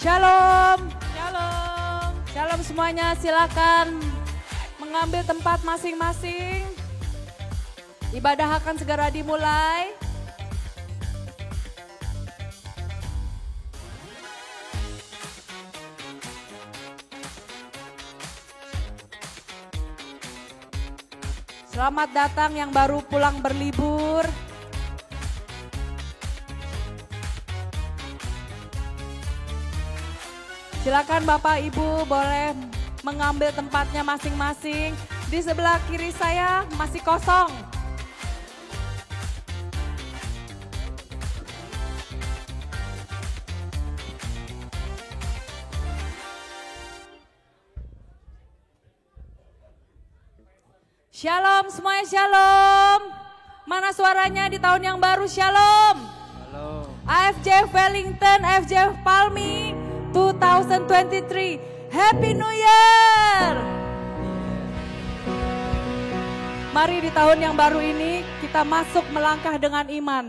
Shalom. Shalom. Shalom semuanya, silakan mengambil tempat masing-masing. Ibadah akan segera dimulai. Selamat datang yang baru pulang berlibur. Silakan Bapak Ibu boleh mengambil tempatnya masing-masing. Di sebelah kiri saya masih kosong. Shalom semuanya, shalom. Mana suaranya di tahun yang baru? Shalom. Halo. AFJ Wellington, AFJ Palmi 2023. Happy New Year. Mari di tahun yang baru ini kita masuk melangkah dengan iman.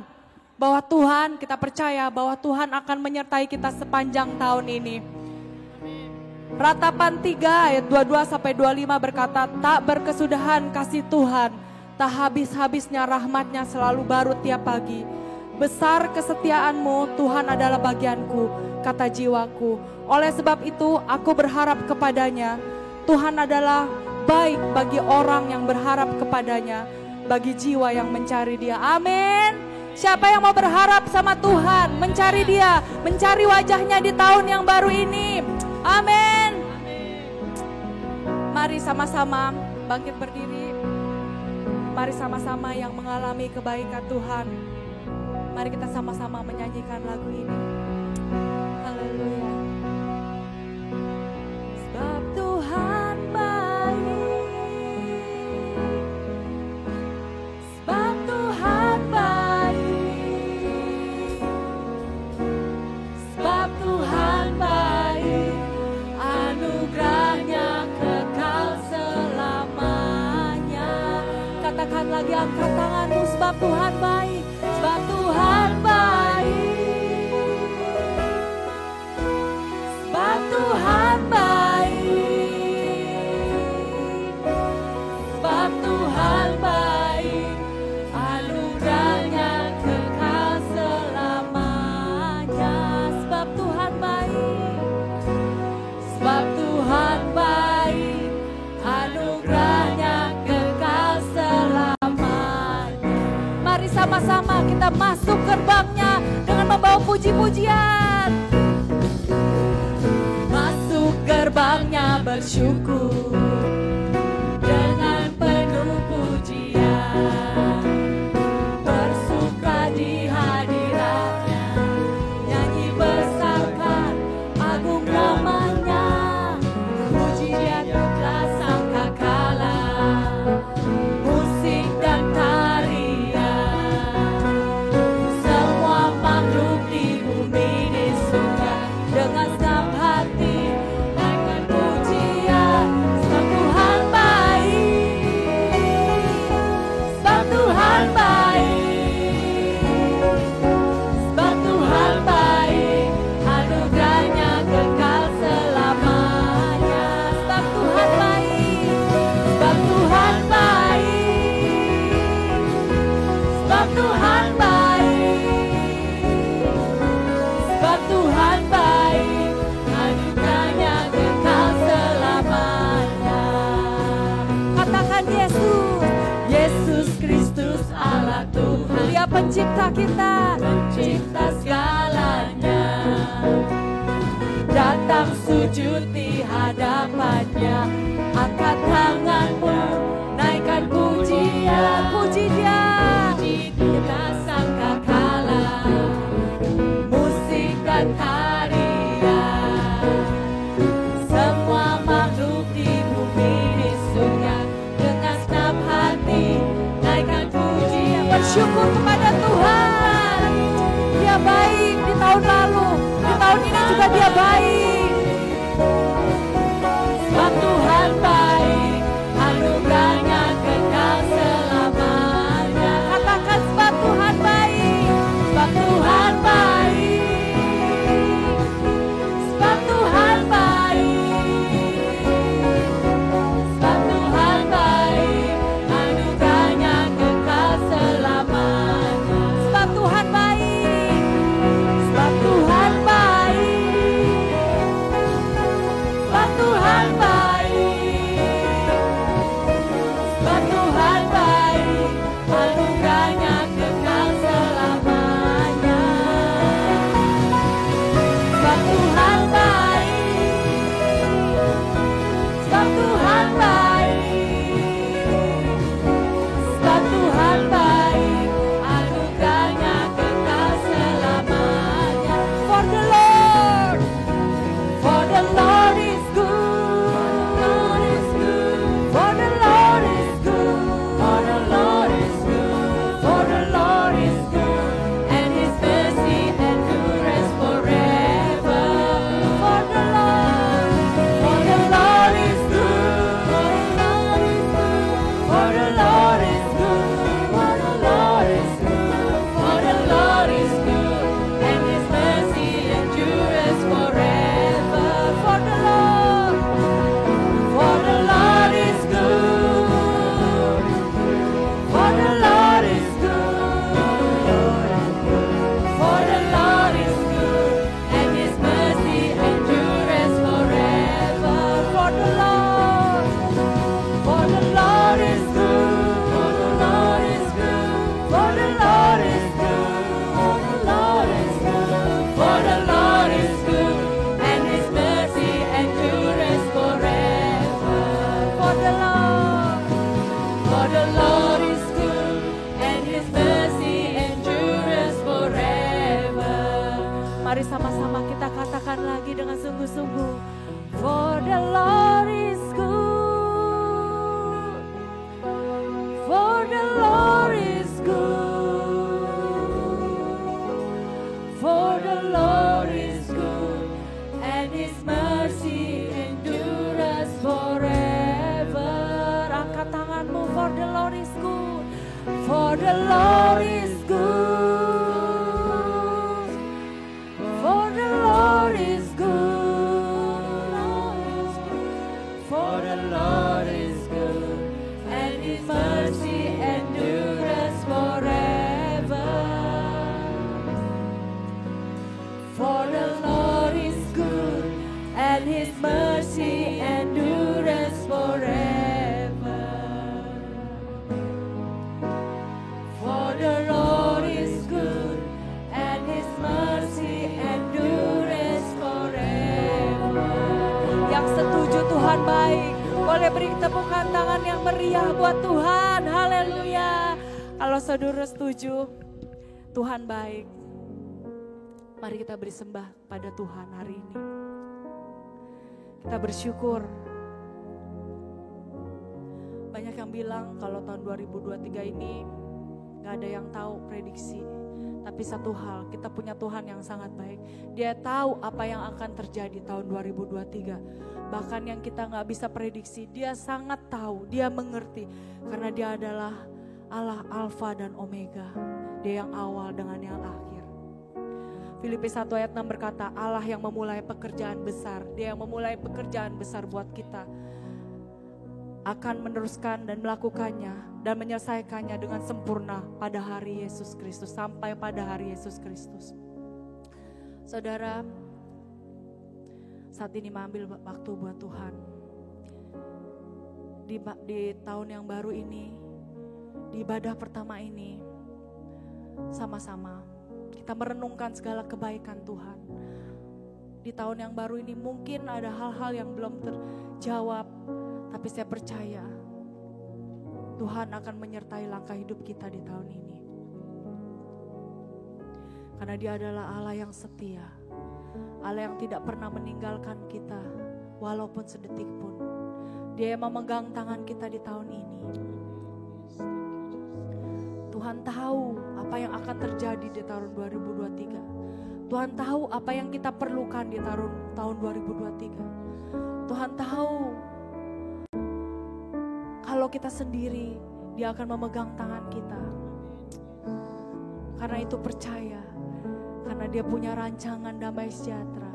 Bahwa Tuhan, kita percaya bahwa Tuhan akan menyertai kita sepanjang tahun ini. Ratapan 3 ayat 22-25 berkata, tak berkesudahan kasih Tuhan, tak habis-habisnya rahmatnya selalu baru tiap pagi. Besar kesetiaanmu, Tuhan adalah bagianku, kata jiwaku. Oleh sebab itu aku berharap kepadanya. Tuhan adalah baik bagi orang yang berharap kepadanya, bagi jiwa yang mencari Dia. Amin. Siapa yang mau berharap sama Tuhan, mencari Dia, mencari wajahnya di tahun yang baru ini? Amin. Mari sama-sama bangkit berdiri. Mari sama-sama yang mengalami kebaikan Tuhan. Mari kita sama-sama menyanyikan lagu ini. Haleluya. Sebab Tuhan baik. Sebab Tuhan baik. Sebab Tuhan baik. Anugerahnya kekal selamanya. Katakan lagi, angkat tanganmu. Sebab Tuhan baik. Sebab Tuhan baik. Sebab Tuhan baik. Sebab Tuhan baik. Anugerahnya kekal selamanya. Sebab Tuhan baik. Sebab Tuhan baik. Anugerahnya kekal selamanya. Mari sama-sama kita masuk gerbangnya dengan membawa puji-pujian. Masuk gerbangnya bersyukur dengan penuh pujian. Bersuka di hadiratnya, nyanyi besarkan agung namanya. Puji Dia telah sangka kala, musik dan tarian. Semua makhluk di bumi di surga dengan senang hati naikkan pujian. Sebab Tuhan baik. Sebab Tuhan baik. Sebab Tuhan baik. Anugerahnya kekal selamanya. Sebab Tuhan baik. Sebab Tuhan baik. Sebab Tuhan baik. Sebab Tuhan baik. Anugerahnya kekal selamanya. Katakan Yesus. Yesus Kristus Allah Tuhan. Dia pencipta kita. Pencipta segalanya. Datang sujud di hadapannya. Angkat tanganmu, naikkan pujian. Puji Dia. Kita sangka kala, musik dan tarian. Semua makhluk di bumi di surga dengan senang hati naikkan pujian. Bersyukur kepada Tuhan. Dia baik di tahun lalu, di tahun ini juga Dia baik. Sebab Tuhan baik, anugerahnya kekal selamanya. Katakan sebab Tuhan baik. Sebab Tuhan baik. Sebab anugerahnya kekal selamanya. Sebab Tuhan baik, sebab Tuhan baik, sebab Tuhan baik, anugerahnya kekal selamanya. For the Lord is good, for the Lord is good, for the Lord is good, for the Lord is good, and His mercy endures forever. For the Lord is good, for the Lord is good, for the Lord is good, for the Lord is good, and His mercy endures forever. For the Lord is good, for the Lord is good, for the Lord is good, and His mercy endures forever. For the Lord is good, for the Lord is good, for the Lord is good, for the Lord is good, for the Lord is good, and His mercy endures forever. For the Lord is good, and His mercy endures forever. Mari sama-sama kita katakan lagi dengan sungguh-sungguh. For the Lord is good, for the Lord is good, for the Lord is good, and His mercy endures forever. Angkat tanganmu. For the Lord is good, for the Lord is good, for the Lord is good, for the Lord is good, and His mercy endures forever. For the Lord is good, and His mercy endures forever. For the Lord is good, and His mercy endures forever. Yang setuju Tuhan baik, boleh beri tepukan tangan yang meriah buat Tuhan. Haleluya. Kalau saudara setuju, Tuhan baik. Mari kita beri sembah pada Tuhan hari ini. Kita bersyukur. Banyak yang bilang kalau tahun 2023 ini gak ada yang tahu prediksi. Tapi satu hal, kita punya Tuhan yang sangat baik. Dia tahu apa yang akan terjadi tahun 2023. Bahkan yang kita gak bisa prediksi, Dia sangat tahu, Dia mengerti. Karena Dia adalah Allah Alfa dan Omega. Dia yang awal dengan yang akhir. Filipi 1 ayat 6 berkata, Allah yang memulai pekerjaan besar, Dia yang memulai pekerjaan besar buat kita, akan meneruskan dan melakukannya dan menyelesaikannya dengan sempurna pada hari Yesus Kristus, sampai pada hari Yesus Kristus. Saudara, saat ini mengambil waktu buat Tuhan. Di tahun yang baru ini, di ibadah pertama ini, sama-sama kita merenungkan segala kebaikan Tuhan. Di tahun yang baru ini mungkin ada hal-hal yang belum terjawab, tapi saya percaya Tuhan akan menyertai langkah hidup kita di tahun ini. Karena Dia adalah Allah yang setia, Allah yang tidak pernah meninggalkan kita walaupun sedetik pun. Dia yang memegang tangan kita di tahun ini. Tuhan tahu apa yang akan terjadi di tahun 2023. Tuhan tahu apa yang kita perlukan di tahun 2023. Tuhan tahu kalau kita sendiri, Dia akan memegang tangan kita. Karena itu percaya, karena Dia punya rancangan damai sejahtera.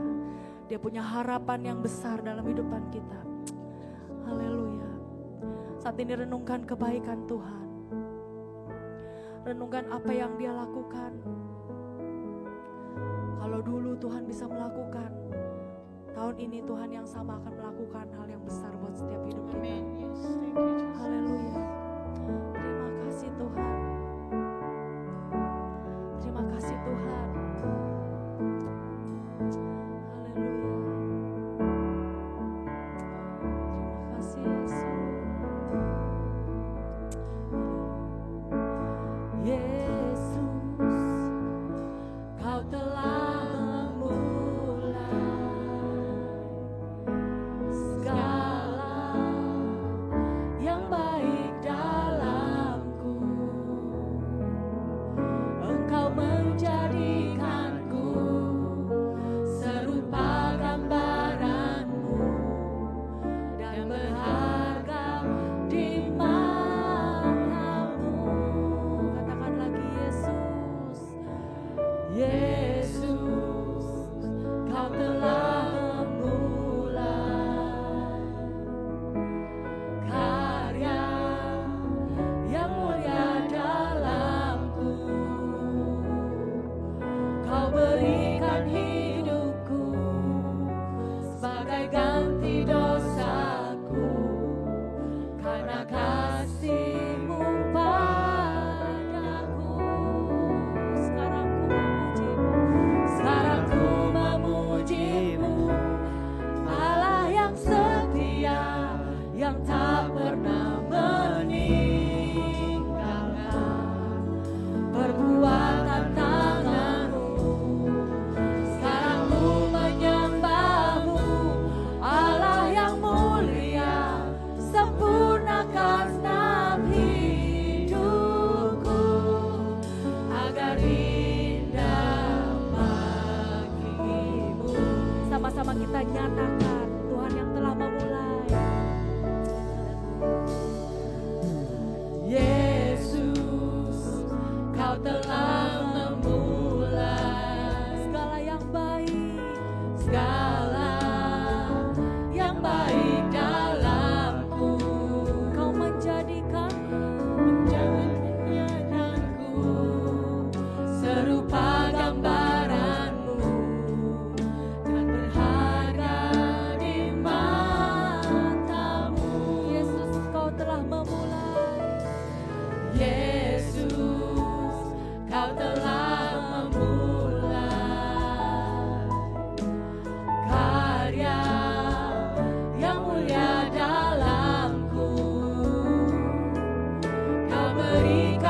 Dia punya harapan yang besar dalam hidupan kita. Haleluya. Saat ini renungkan kebaikan Tuhan. Renungkan apa yang Dia lakukan. Kalau dulu Tuhan bisa melakukan, tahun ini Tuhan yang sama akan melakukan hal yang besar buat setiap hidup kita. Haleluya. Terima kasih Tuhan.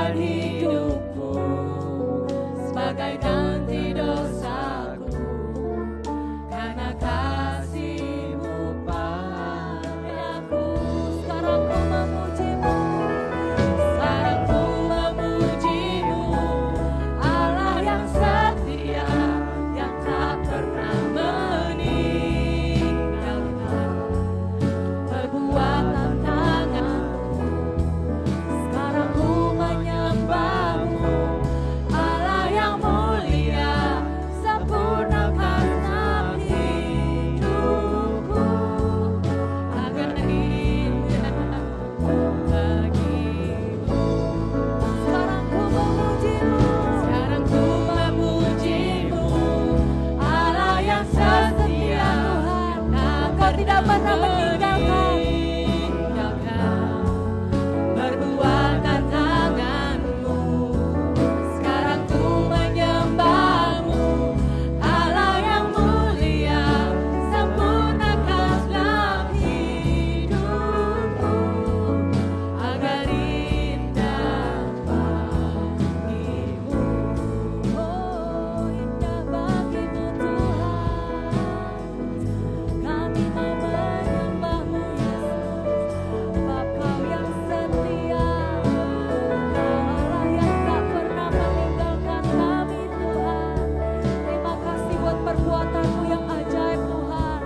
dalam hidupku sebagai ganti dosaku, karena kasih-Mu padaku. Sekarang ku memuji-Mu, sekarang ku memuji-Mu, Allah yang setia, yang tak pernah meninggalkan perbuatan tangan-Mu. Sekarang ku menyembah-Mu, Allah yang mulia, sempurnakanlah hidupku agar indah bagimu. Sekarang ku memuji-Mu, sekarang ku memuji-Mu, Allah yang setia, Engkau tidak pernah meninggalkan perbuatan tangan-Mu. Sekarang ku menyembah-Mu, Allah yang mulia, sempurnakanlah hidupku agar indah bagimu. Oh, indah bagimu Tuhan, kami mau menyembah-Mu Yesus, sebab Kau yang setia, Kau Allah yang tak pernah meninggalkan kami Tuhan. Terima kasih buat perbuatan-Mu yang ajaib Tuhan.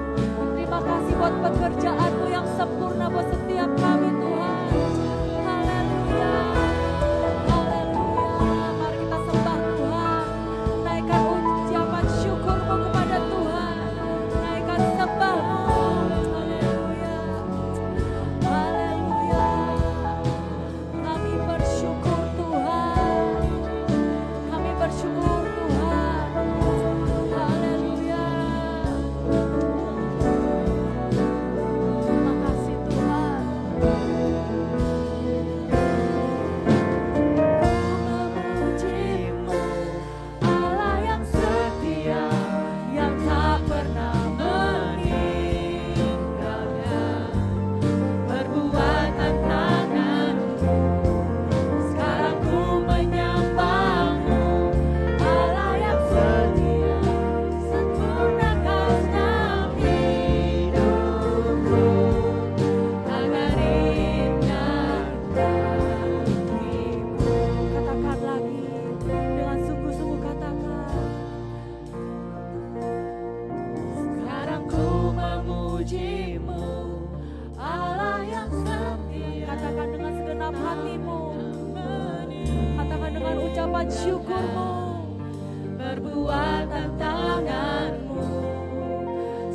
Terima kasih buat pekerjaan-Mu yang sempurna buat setiap kami Tuhan. Haleluya, haleluya. Mari kita sembah Tuhan. Naikkan ucapan syukur-Mu kepada Tuhan. Naikkan sembah-Mu. Haleluya, haleluya. Kami bersyukur Tuhan. Kami bersyukur Tuhan. Haleluya. Terima kasih Tuhan. Memuji-Mu, Allah yang setia, yang tak pernah meninggalkan perbuatan tangan-Mu. Sekarang ku menyembah-Mu, Allah yang setia, sempurnakanlah hidupku agar indah bagimu. Katakan lagi, dengan sungguh-sungguh katakan. Sekarang ku memuji-Mu, Allah yang setia. Katakan dengan segenap hatimu. Katakan dengan ucapan syukur-Mu, perbuatan tangan-Mu.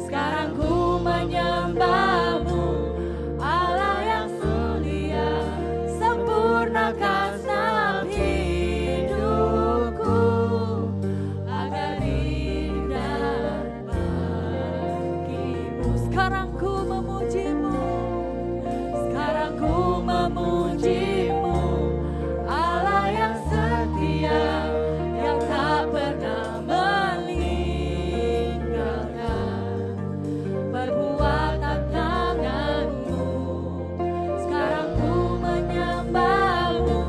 Sekarang ku menyembah-Mu, Allah yang mulia, sempurnakanlah hidupku agar indah bagimu. Sekarang ku memuji-Mu, sekarang ku memuji-Mu, Allah yang setia, yang tak pernah meninggalkan perbuatan tangan-Mu. Sekarang ku menyembah-Mu,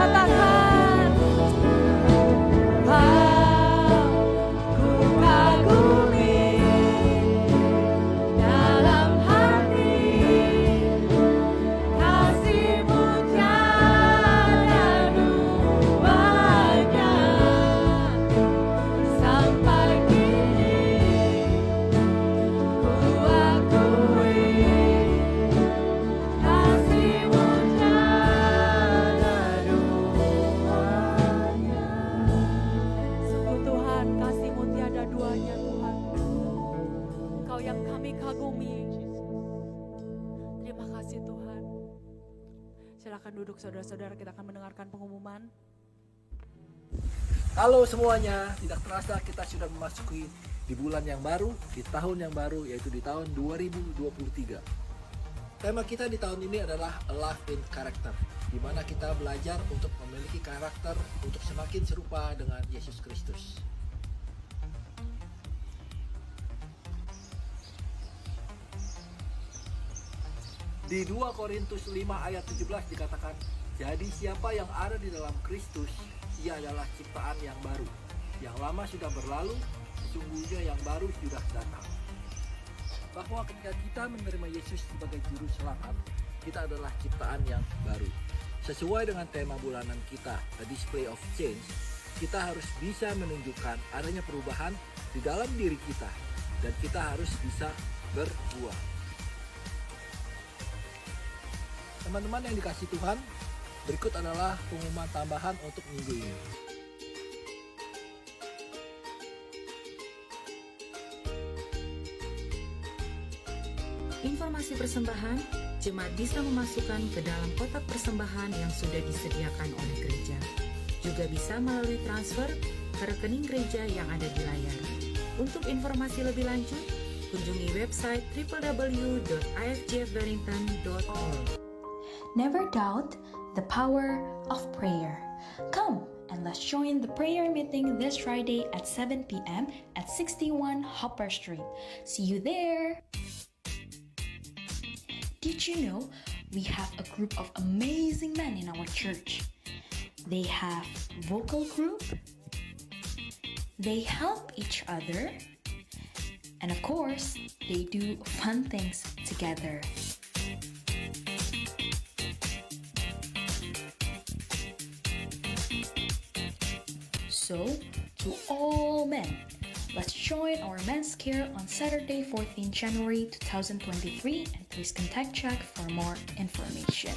katakan, aku kagumi dalam hati kasih-Mu tiada duanya. Sampai kini ku akui kasih-Mu tiada duanya. Sungguh Tuhan, kasih-Mu tiada duanya Tuhan. Engkau yang kami kagumi. Terima kasih Tuhan. Silakan duduk saudara-saudara, kita akan mendengarkan pengumuman. Halo semuanya, tidak terasa kita sudah memasuki di bulan yang baru, di tahun yang baru, yaitu di tahun 2023. Tema kita di tahun ini adalah A Life in Character, di mana kita belajar untuk memiliki karakter untuk semakin serupa dengan Yesus Kristus. Di 2 Korintus 5 ayat 17 dikatakan, jadi siapa yang ada di dalam Kristus, ia adalah ciptaan yang baru. Yang lama sudah berlalu, sesungguhnya yang baru sudah datang. Bahwa ketika kita menerima Yesus sebagai juru selamat, kita adalah ciptaan yang baru. Sesuai dengan tema bulanan kita, A Display of Change, kita harus bisa menunjukkan adanya perubahan di dalam diri kita, dan kita harus bisa berbuah. Teman-teman yang dikasihi Tuhan, berikut adalah pengumuman tambahan untuk minggu ini. Informasi persembahan, jemaat bisa memasukkan ke dalam kotak persembahan yang sudah disediakan oleh gereja. Juga bisa melalui transfer ke rekening gereja yang ada di layar. Untuk informasi lebih lanjut, kunjungi website www.ifgfwellington.org. Never doubt the power of prayer. Come and let's join the prayer meeting this Friday at 7 p.m. at 61 Hopper Street. See you there! Did you know we have a group of amazing men in our church? They have vocal group, they help each other, and of course, they do fun things together. So, to all men, let's join our men's care on Saturday, 14 January 2023, and please contact Jack for more information.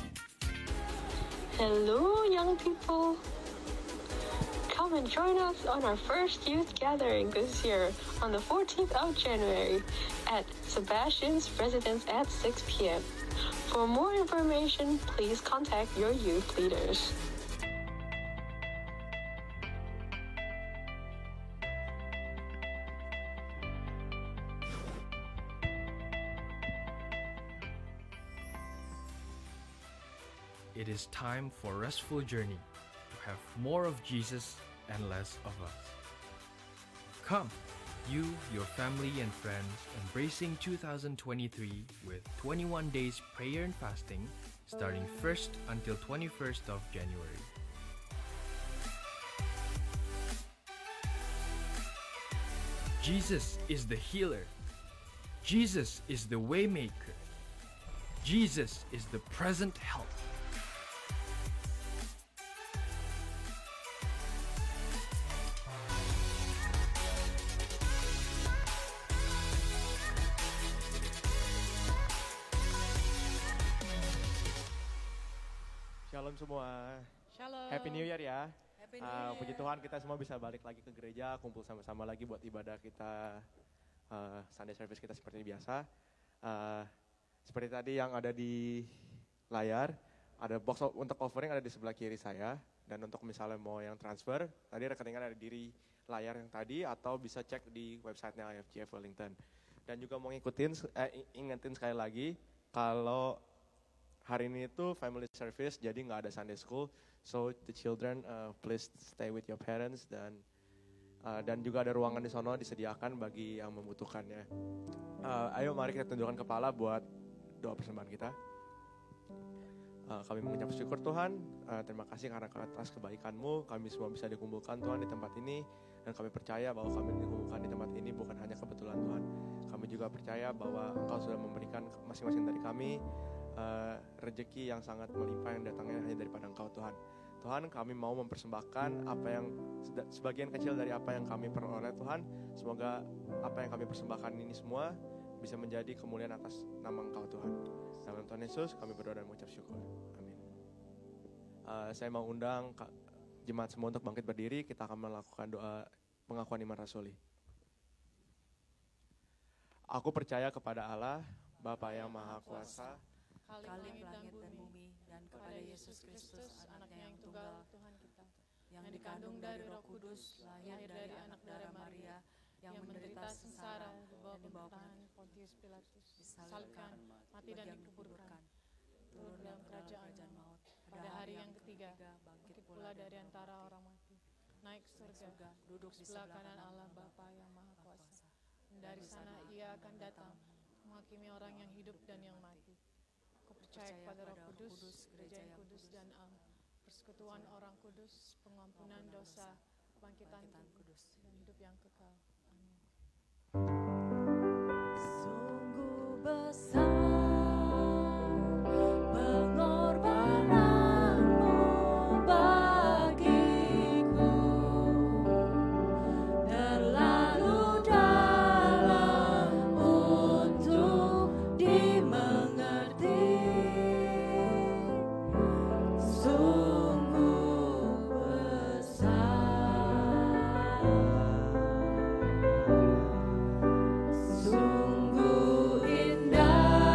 Hello, young people. Come and join us on our first youth gathering this year on the 14th of January at Sebastian's residence at 6 p.m. For more information, please contact your youth leaders. It is time for a restful journey to have more of Jesus and less of us. Come, you, your family and friends, embracing 2023 with 21 days prayer and fasting starting 1st until 21st of January. Jesus is the healer. Jesus is the waymaker. Jesus is the present help. Shalom semua. Shalom. Happy New Year ya. Happy New Year. Puji Tuhan kita semua bisa balik lagi ke gereja, kumpul sama-sama lagi buat ibadah kita, Sunday service kita seperti biasa. Seperti tadi yang ada di layar, ada box untuk offering ada di sebelah kiri saya. Dan untuk misalnya mau yang transfer, tadi rekeningnya ada di layar yang tadi atau bisa cek di websitenya IFGF Wellington. Dan juga mau ingetin sekali lagi, kalau hari ini itu family service, jadi nggak ada Sunday school. So the children, please stay with your parents dan juga ada ruangan di sono disediakan bagi yang membutuhkannya. Ayo mari kita tundukkan kepala buat doa persembahan kita. Kami mengucap syukur Tuhan, terima kasih karena atas kebaikan-Mu kami semua bisa dikumpulkan Tuhan di tempat ini. Dan kami percaya bahwa kami dikumpulkan di tempat ini bukan hanya kebetulan Tuhan. Kami juga percaya bahwa Engkau sudah memberikan masing-masing dari kami rezeki yang sangat melimpah yang datangnya hanya daripada Engkau Tuhan. Tuhan, kami mau mempersembahkan apa yang sebagian kecil dari apa yang kami peroleh Tuhan. Semoga apa yang kami persembahkan ini semua bisa menjadi kemuliaan atas nama Engkau Tuhan. Dalam Tuhan Yesus kami berdoa dan mengucap syukur. Amin. Saya mau undang jemaat semua untuk bangkit berdiri. Kita akan melakukan doa pengakuan iman rasuli. Aku percaya kepada Allah, Bapa yang Maha Kuasa, Khalik langit dan bumi, dan kepada Yesus Kristus, anaknya yang tunggal, Tuhan kita, yang dikandung dari Roh Kudus, lahir dari anak darah Maria, yang menderita sengsara di bawah pemerintahan Pontius Pilatus, disalibkan, mati dan dikuburkan, turun dalam kerajaan maut, pada hari yang ketiga, bangkit pula dari antara orang mati, naik surga, duduk di sebelah kanan Allah Bapa yang Maha Kuasa. Dari sana ia akan datang, menghakimi orang yang hidup dan yang mati. Aku percaya kepada Roh Kudus, gereja yang kudus dan am, persekutuan orang kudus, pengampunan dosa, kebangkitan kudus, dan hidup yang kekal. Amin. Sungguh besar pengorbananmu bagiku, terlalu dalam untuk dimengerti. Sungguh besar, sungguh indah.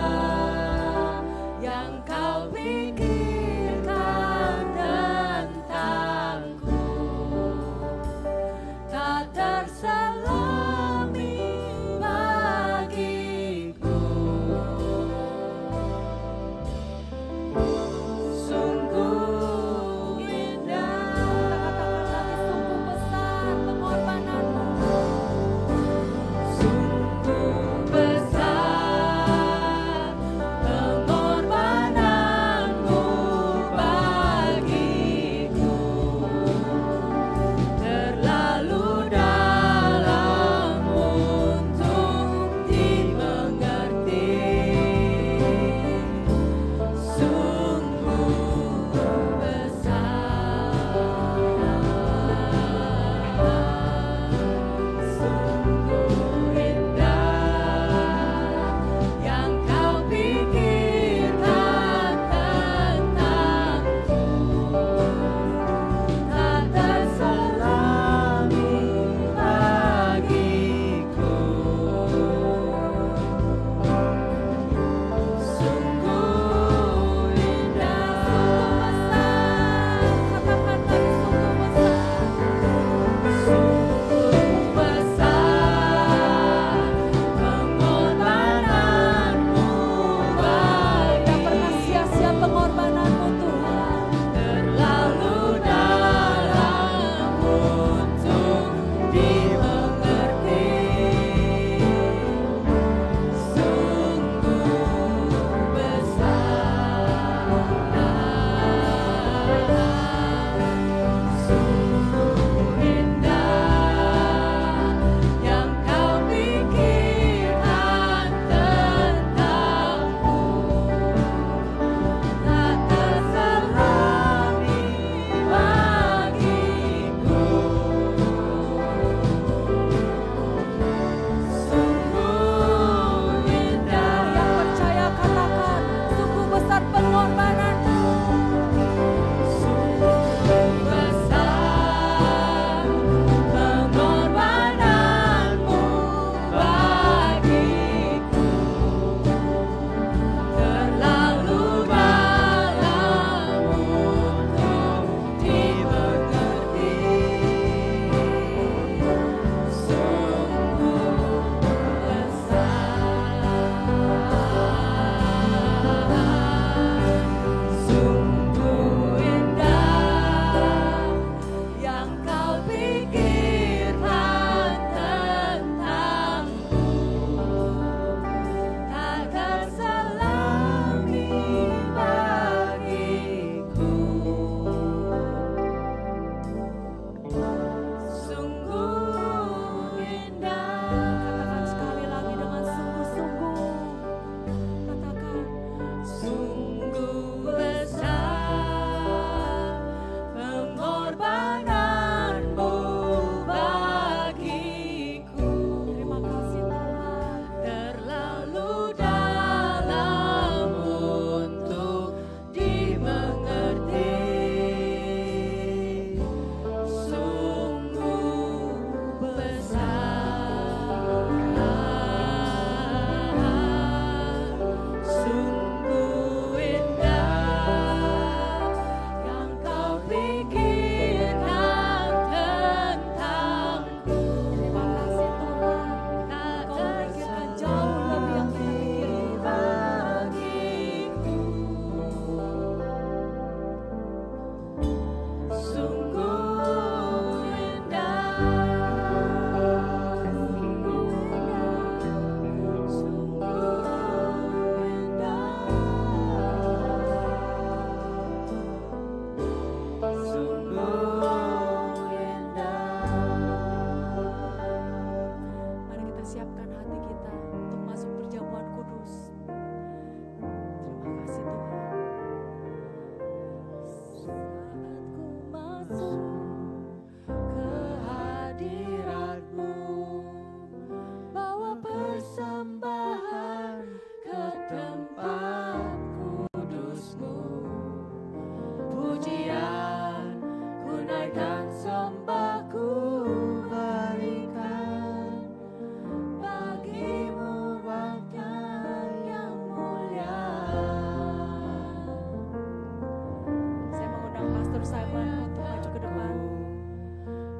Pastor Simon untuk maju ke depan.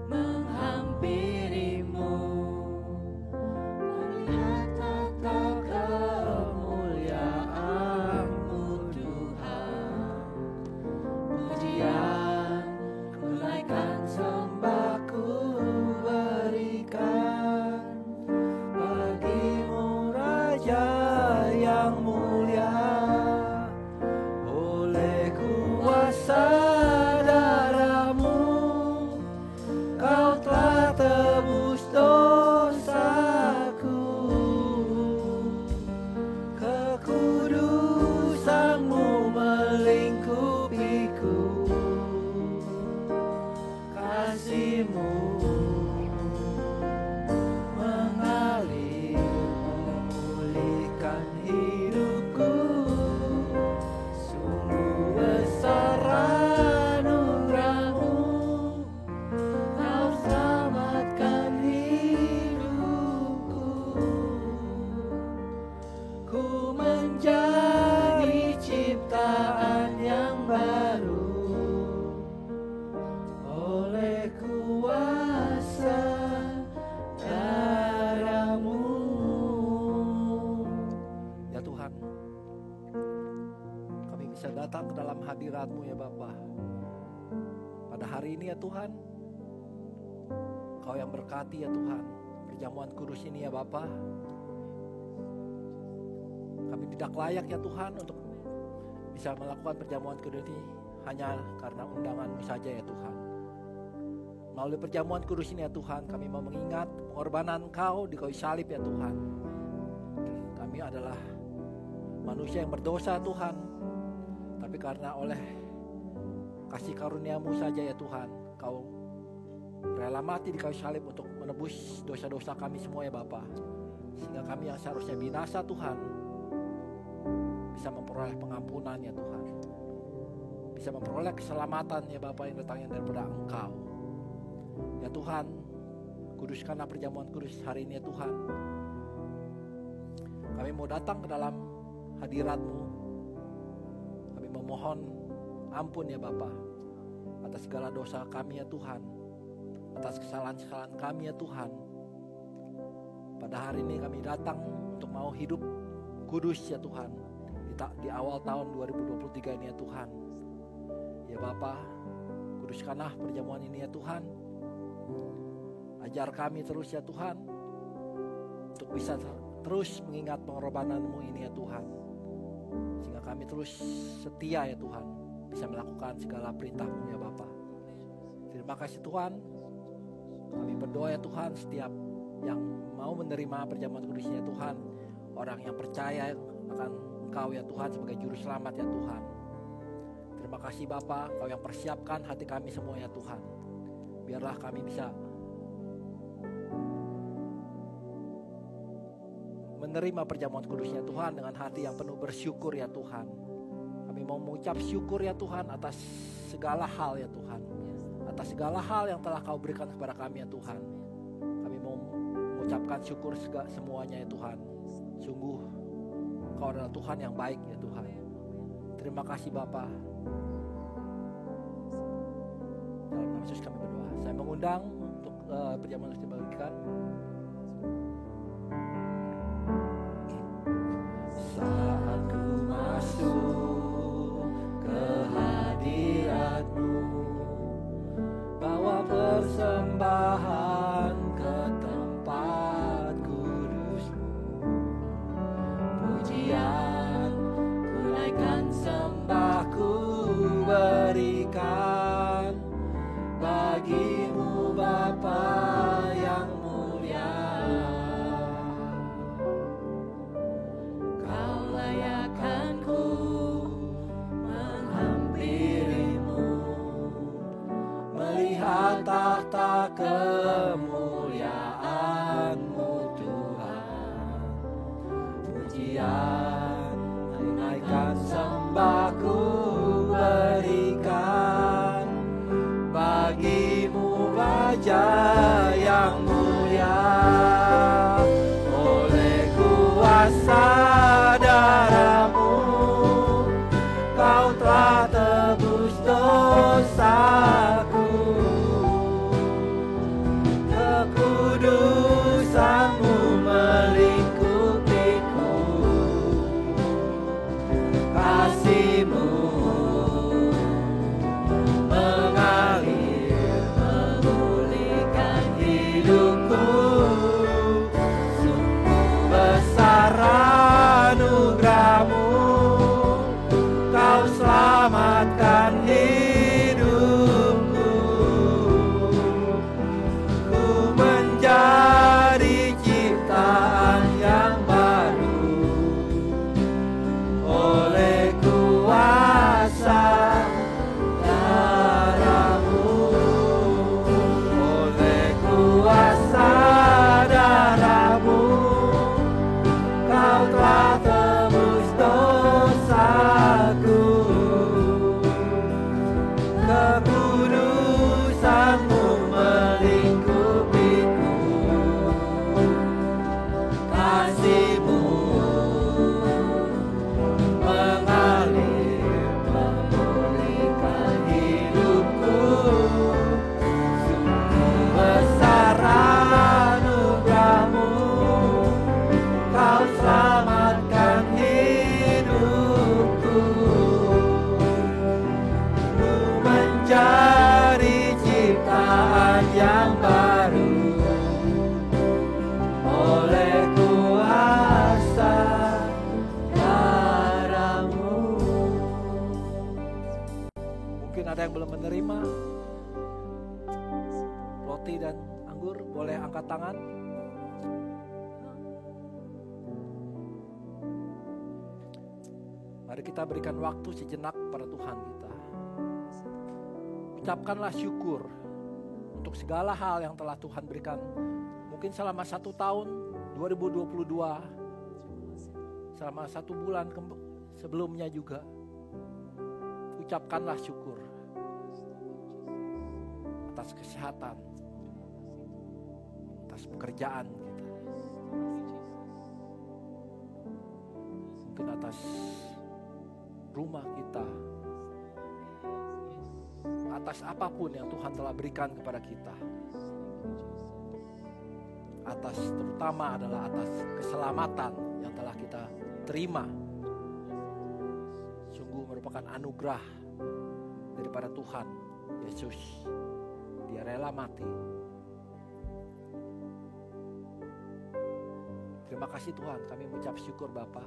Menghampirimu, melihat tata kemuliaan-Mu Tuhan. Pujian ku naikkan, sembah ku berikan bagimu Raja yang mulia. Oleh kuasa darah-Mu Kau telah tebus dosaku. Kekudusan-Mu melingkupiku. Kasih-Mu mengalir memulihkan hidupku. Sungguh besar anugerah-Mu, Kau selamatkan hidupku. Ku menjadi ciptaan yang baru oleh kuasa darah-Mu. Ya Tuhan, kami bisa datang ke dalam hadirat-Mu ya Bapa. Pada hari ini ya Tuhan, Kau yang berkati ya Tuhan perjamuan kudus ini ya Bapa. Kami tidak layak ya Tuhan untuk bisa melakukan perjamuan kudus ini hanya karena undangan-Mu saja ya Tuhan. Melalui perjamuan kudus ini ya Tuhan, kami mau mengingat pengorbanan Kau di kayu salib ya Tuhan. Kami adalah manusia yang berdosa Tuhan, tapi karena oleh kasih karunia-Mu saja ya Tuhan, Kau rela mati di kayu salib untuk menebus dosa-dosa kami semua ya Bapa. Sehingga kami yang seharusnya binasa Tuhan bisa memperoleh pengampunan ya Tuhan, bisa memperoleh keselamatan ya Bapa yang datangnya daripada Engkau. Ya Tuhan, kuduskanlah perjamuan kudus hari ini ya Tuhan. Kami mau datang ke dalam hadirat-Mu. Kami memohon ampun ya Bapa atas segala dosa kami ya Tuhan, atas kesalahan-kesalahan kami ya Tuhan. Pada hari ini kami datang untuk mau hidup kudus ya Tuhan di awal tahun 2023 ini ya Tuhan. Ya Bapa, kuduskanlah perjamuan ini ya Tuhan. Ajar kami terus ya Tuhan untuk bisa terus mengingat pengorbanan-Mu ini ya Tuhan, sehingga kami terus setia ya Tuhan, bisa melakukan segala perintah-Mu ya Bapa. Terima kasih Tuhan. Kami berdoa ya Tuhan, setiap yang mau menerima perjamuan kudus ya Tuhan, orang yang percaya akan Engkau ya Tuhan sebagai juru selamat ya Tuhan. Terima kasih Bapa, Kau yang persiapkan hati kami semua ya Tuhan. Biarlah kami bisa menerima perjamuan kudusnya Tuhan dengan hati yang penuh bersyukur ya Tuhan. Kami mau mengucap syukur ya Tuhan atas segala hal ya Tuhan, atas segala hal yang telah Kau berikan kepada kami ya Tuhan. Kami mau mengucapkan syukur semuanya ya Tuhan. Sungguh Kau adalah Tuhan yang baik ya Tuhan. Terima kasih Bapa. Dalam nama Yesus kami berdoa. Saya mengundang untuk perjamuan kudus dibagikan. Saat ku masuk ke hadirat-Mu, bawa persembahan ke tempat kudus-Mu. Pujian ku naikkan, sembah ku berikan bagi-Mu Bapa yang mulia. Kau layakkan ku menghampirimu, melihat tahta kemuliaan-Mu Tuhan. Pujian ku naikkan, sembah ku berikan bagi-Mu Raja yang mulia. Oleh kuasa darah-Mu Kau telah tebus dosa kekudusan-Mu melingkupiku, kasih-Mu mengalir memulihkan hidupku. Sungguh besar anugerah-Mu, Kau selamatkan hidupku. Ku menjadi ciptaan yang baru oleh kuasa darah-Mu. Mungkin ada yang belum menerima roti dan anggur, boleh angkat tangan. Mari kita berikan waktu sejenak pada Tuhan kita. Ucapkanlah syukur untuk segala hal yang telah Tuhan berikan. Mungkin selama 1 tahun 2022, selama 1 bulan sebelumnya juga. Ucapkanlah syukur atas kesehatan, atas pekerjaan kita, mungkin atas rumah kita, atas apapun yang Tuhan telah berikan kepada kita, atas terutama adalah atas keselamatan yang telah kita terima. Sungguh merupakan anugerah daripada Tuhan Yesus. Dia rela mati. Terima kasih Tuhan, kami mengucap syukur Bapa.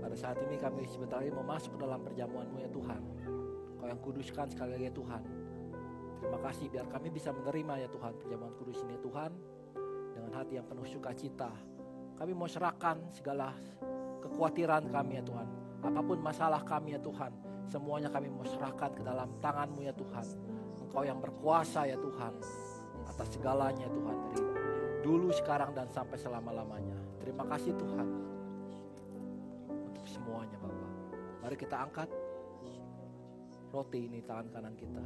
Pada saat ini kami sebentar lagi mau masuk ke dalam perjamuan-Mu ya Tuhan. Kau yang kuduskan sekali lagi ya Tuhan. Terima kasih biar kami bisa menerima ya Tuhan perjamuan kudus ini ya Tuhan. Dengan hati yang penuh sukacita. Kami mau serahkan segala kekhawatiran kami ya Tuhan. Apapun masalah kami ya Tuhan. Semuanya kami mau serahkan ke dalam tangan-Mu ya Tuhan. Engkau yang berkuasa ya Tuhan. Atas segalanya Tuhan. Dari dulu, sekarang, dan sampai selama-lamanya. Terima kasih Tuhan. Untuk semuanya Bapak. Mari kita angkat roti ini tangan kanan kita.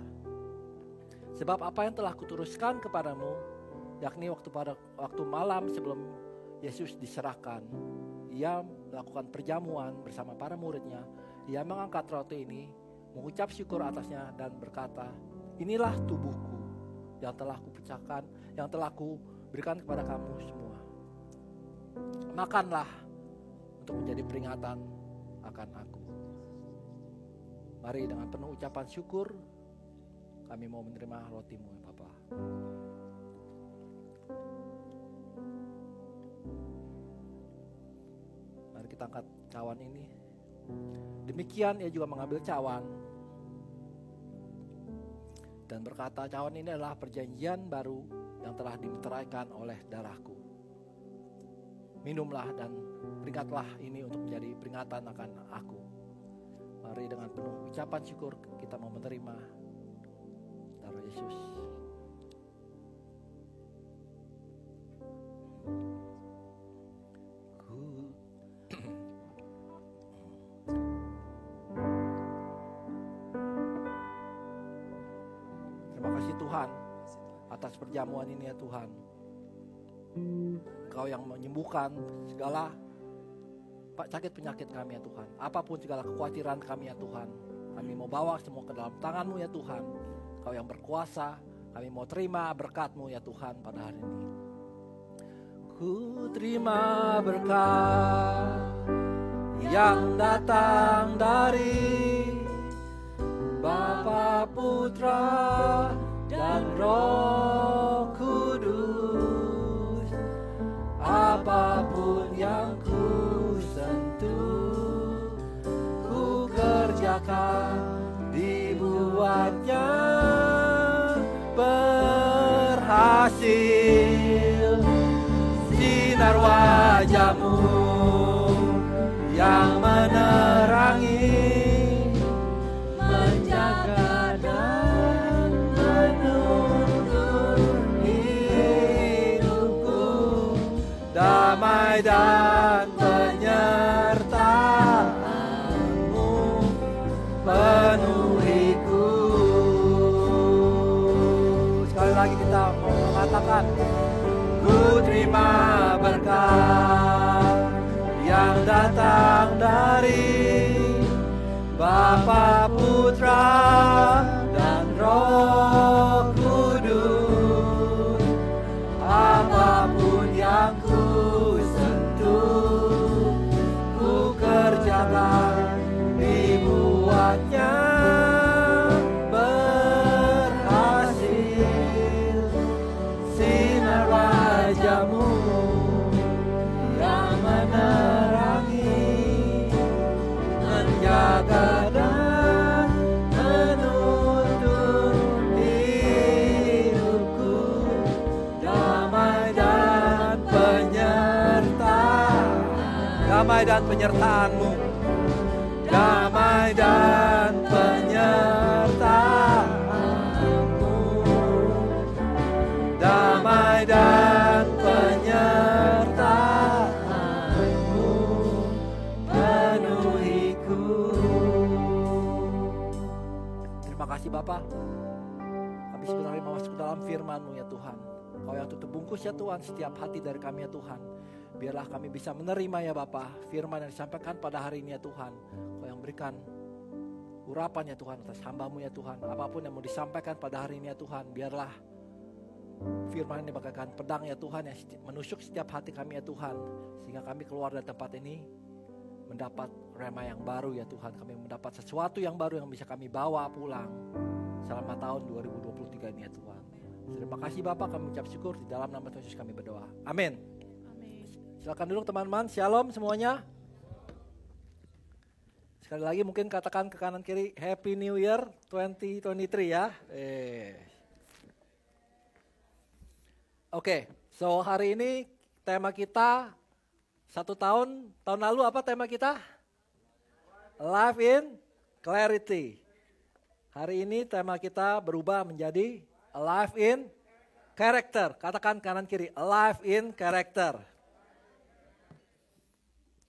Sebab apa yang telah kuteruskan kepadamu, yakni waktu malam sebelum Yesus diserahkan, Ia melakukan perjamuan bersama para muridnya. Ia mengangkat roti ini, mengucap syukur atasnya dan berkata, inilah tubuhku yang telah kupecahkan, yang telah kuberikan kepada kamu semua. Makanlah untuk menjadi peringatan akan aku. Mari dengan penuh ucapan syukur, kami mau menerima roti-Mu ya Bapa. Mari kita angkat cawan ini. Demikian Ia juga mengambil cawan dan berkata, cawan ini adalah perjanjian baru yang telah dimeteraikan oleh darahku. Minumlah dan beringatlah ini untuk menjadi peringatan akan aku. Mari dengan penuh ucapan syukur kita mau menerima darah Yesus. Terima kasih Tuhan atas perjamuan ini ya Tuhan. Kau yang menyembuhkan segala sakit penyakit kami ya Tuhan. Apapun segala kekhawatiran kami ya Tuhan. Kami mau bawa semua ke dalam tangan-Mu ya Tuhan. Kau yang berkuasa. Kami mau terima berkat-Mu ya Tuhan pada hari ini. Ku terima berkat yang datang dari Bapa, Putra, dan Roh Kudus. Apapun yang ku sentuh, ku kerjakan, dibuatnya berhasil. Sinar wajah-Mu yang menerangi, menjaga dan menuntun hidupku, damai dan penyertaan-Mu. penuhiku. Sekali lagi kita mau mengatakan, ku terima berkat yang datang dari Bapa, Putra, dan Roh Kudus. Apapun yang ku sentuh, ku kerjakan, dibuatnya berhasil. Sinar wajah-Mu yang menerangi, menjaga dan menuntun hidupku. Damai dan penyertaan-Mu, damai dan penyertaan-Mu, damai dan penyertaan-Mu penuhiku. Terima kasih Bapa. Kami sebenarnya mau masuk ke dalam firman-Mu ya Tuhan. Kau yang tutup bungkus ya Tuhan setiap hati dari kami ya Tuhan. Biarlah kami bisa menerima ya Bapa firman yang disampaikan pada hari ini ya Tuhan. Kau yang berikan urapan ya Tuhan atas hamba-Mu ya Tuhan. Apapun yang mau disampaikan pada hari ini ya Tuhan, biarlah firman ini bagaikan pedang ya Tuhan yang menusuk setiap hati kami ya Tuhan. Sehingga kami keluar dari tempat ini mendapat rema yang baru ya Tuhan. Kami mendapat sesuatu yang baru yang bisa kami bawa pulang selama tahun 2023 ini ya Tuhan. Terima kasih Bapak, kami ucap syukur di dalam nama Tuhan Yesus kami berdoa. Amin. Silakan duduk teman-teman. Shalom semuanya. Sekali lagi mungkin katakan ke kanan kiri, Happy New Year 2023 ya. Oke, so hari ini tema kita 1 tahun lalu apa tema kita? Life in Clarity. Hari ini tema kita berubah menjadi Life in Character. Katakan kanan kiri, Life in Character.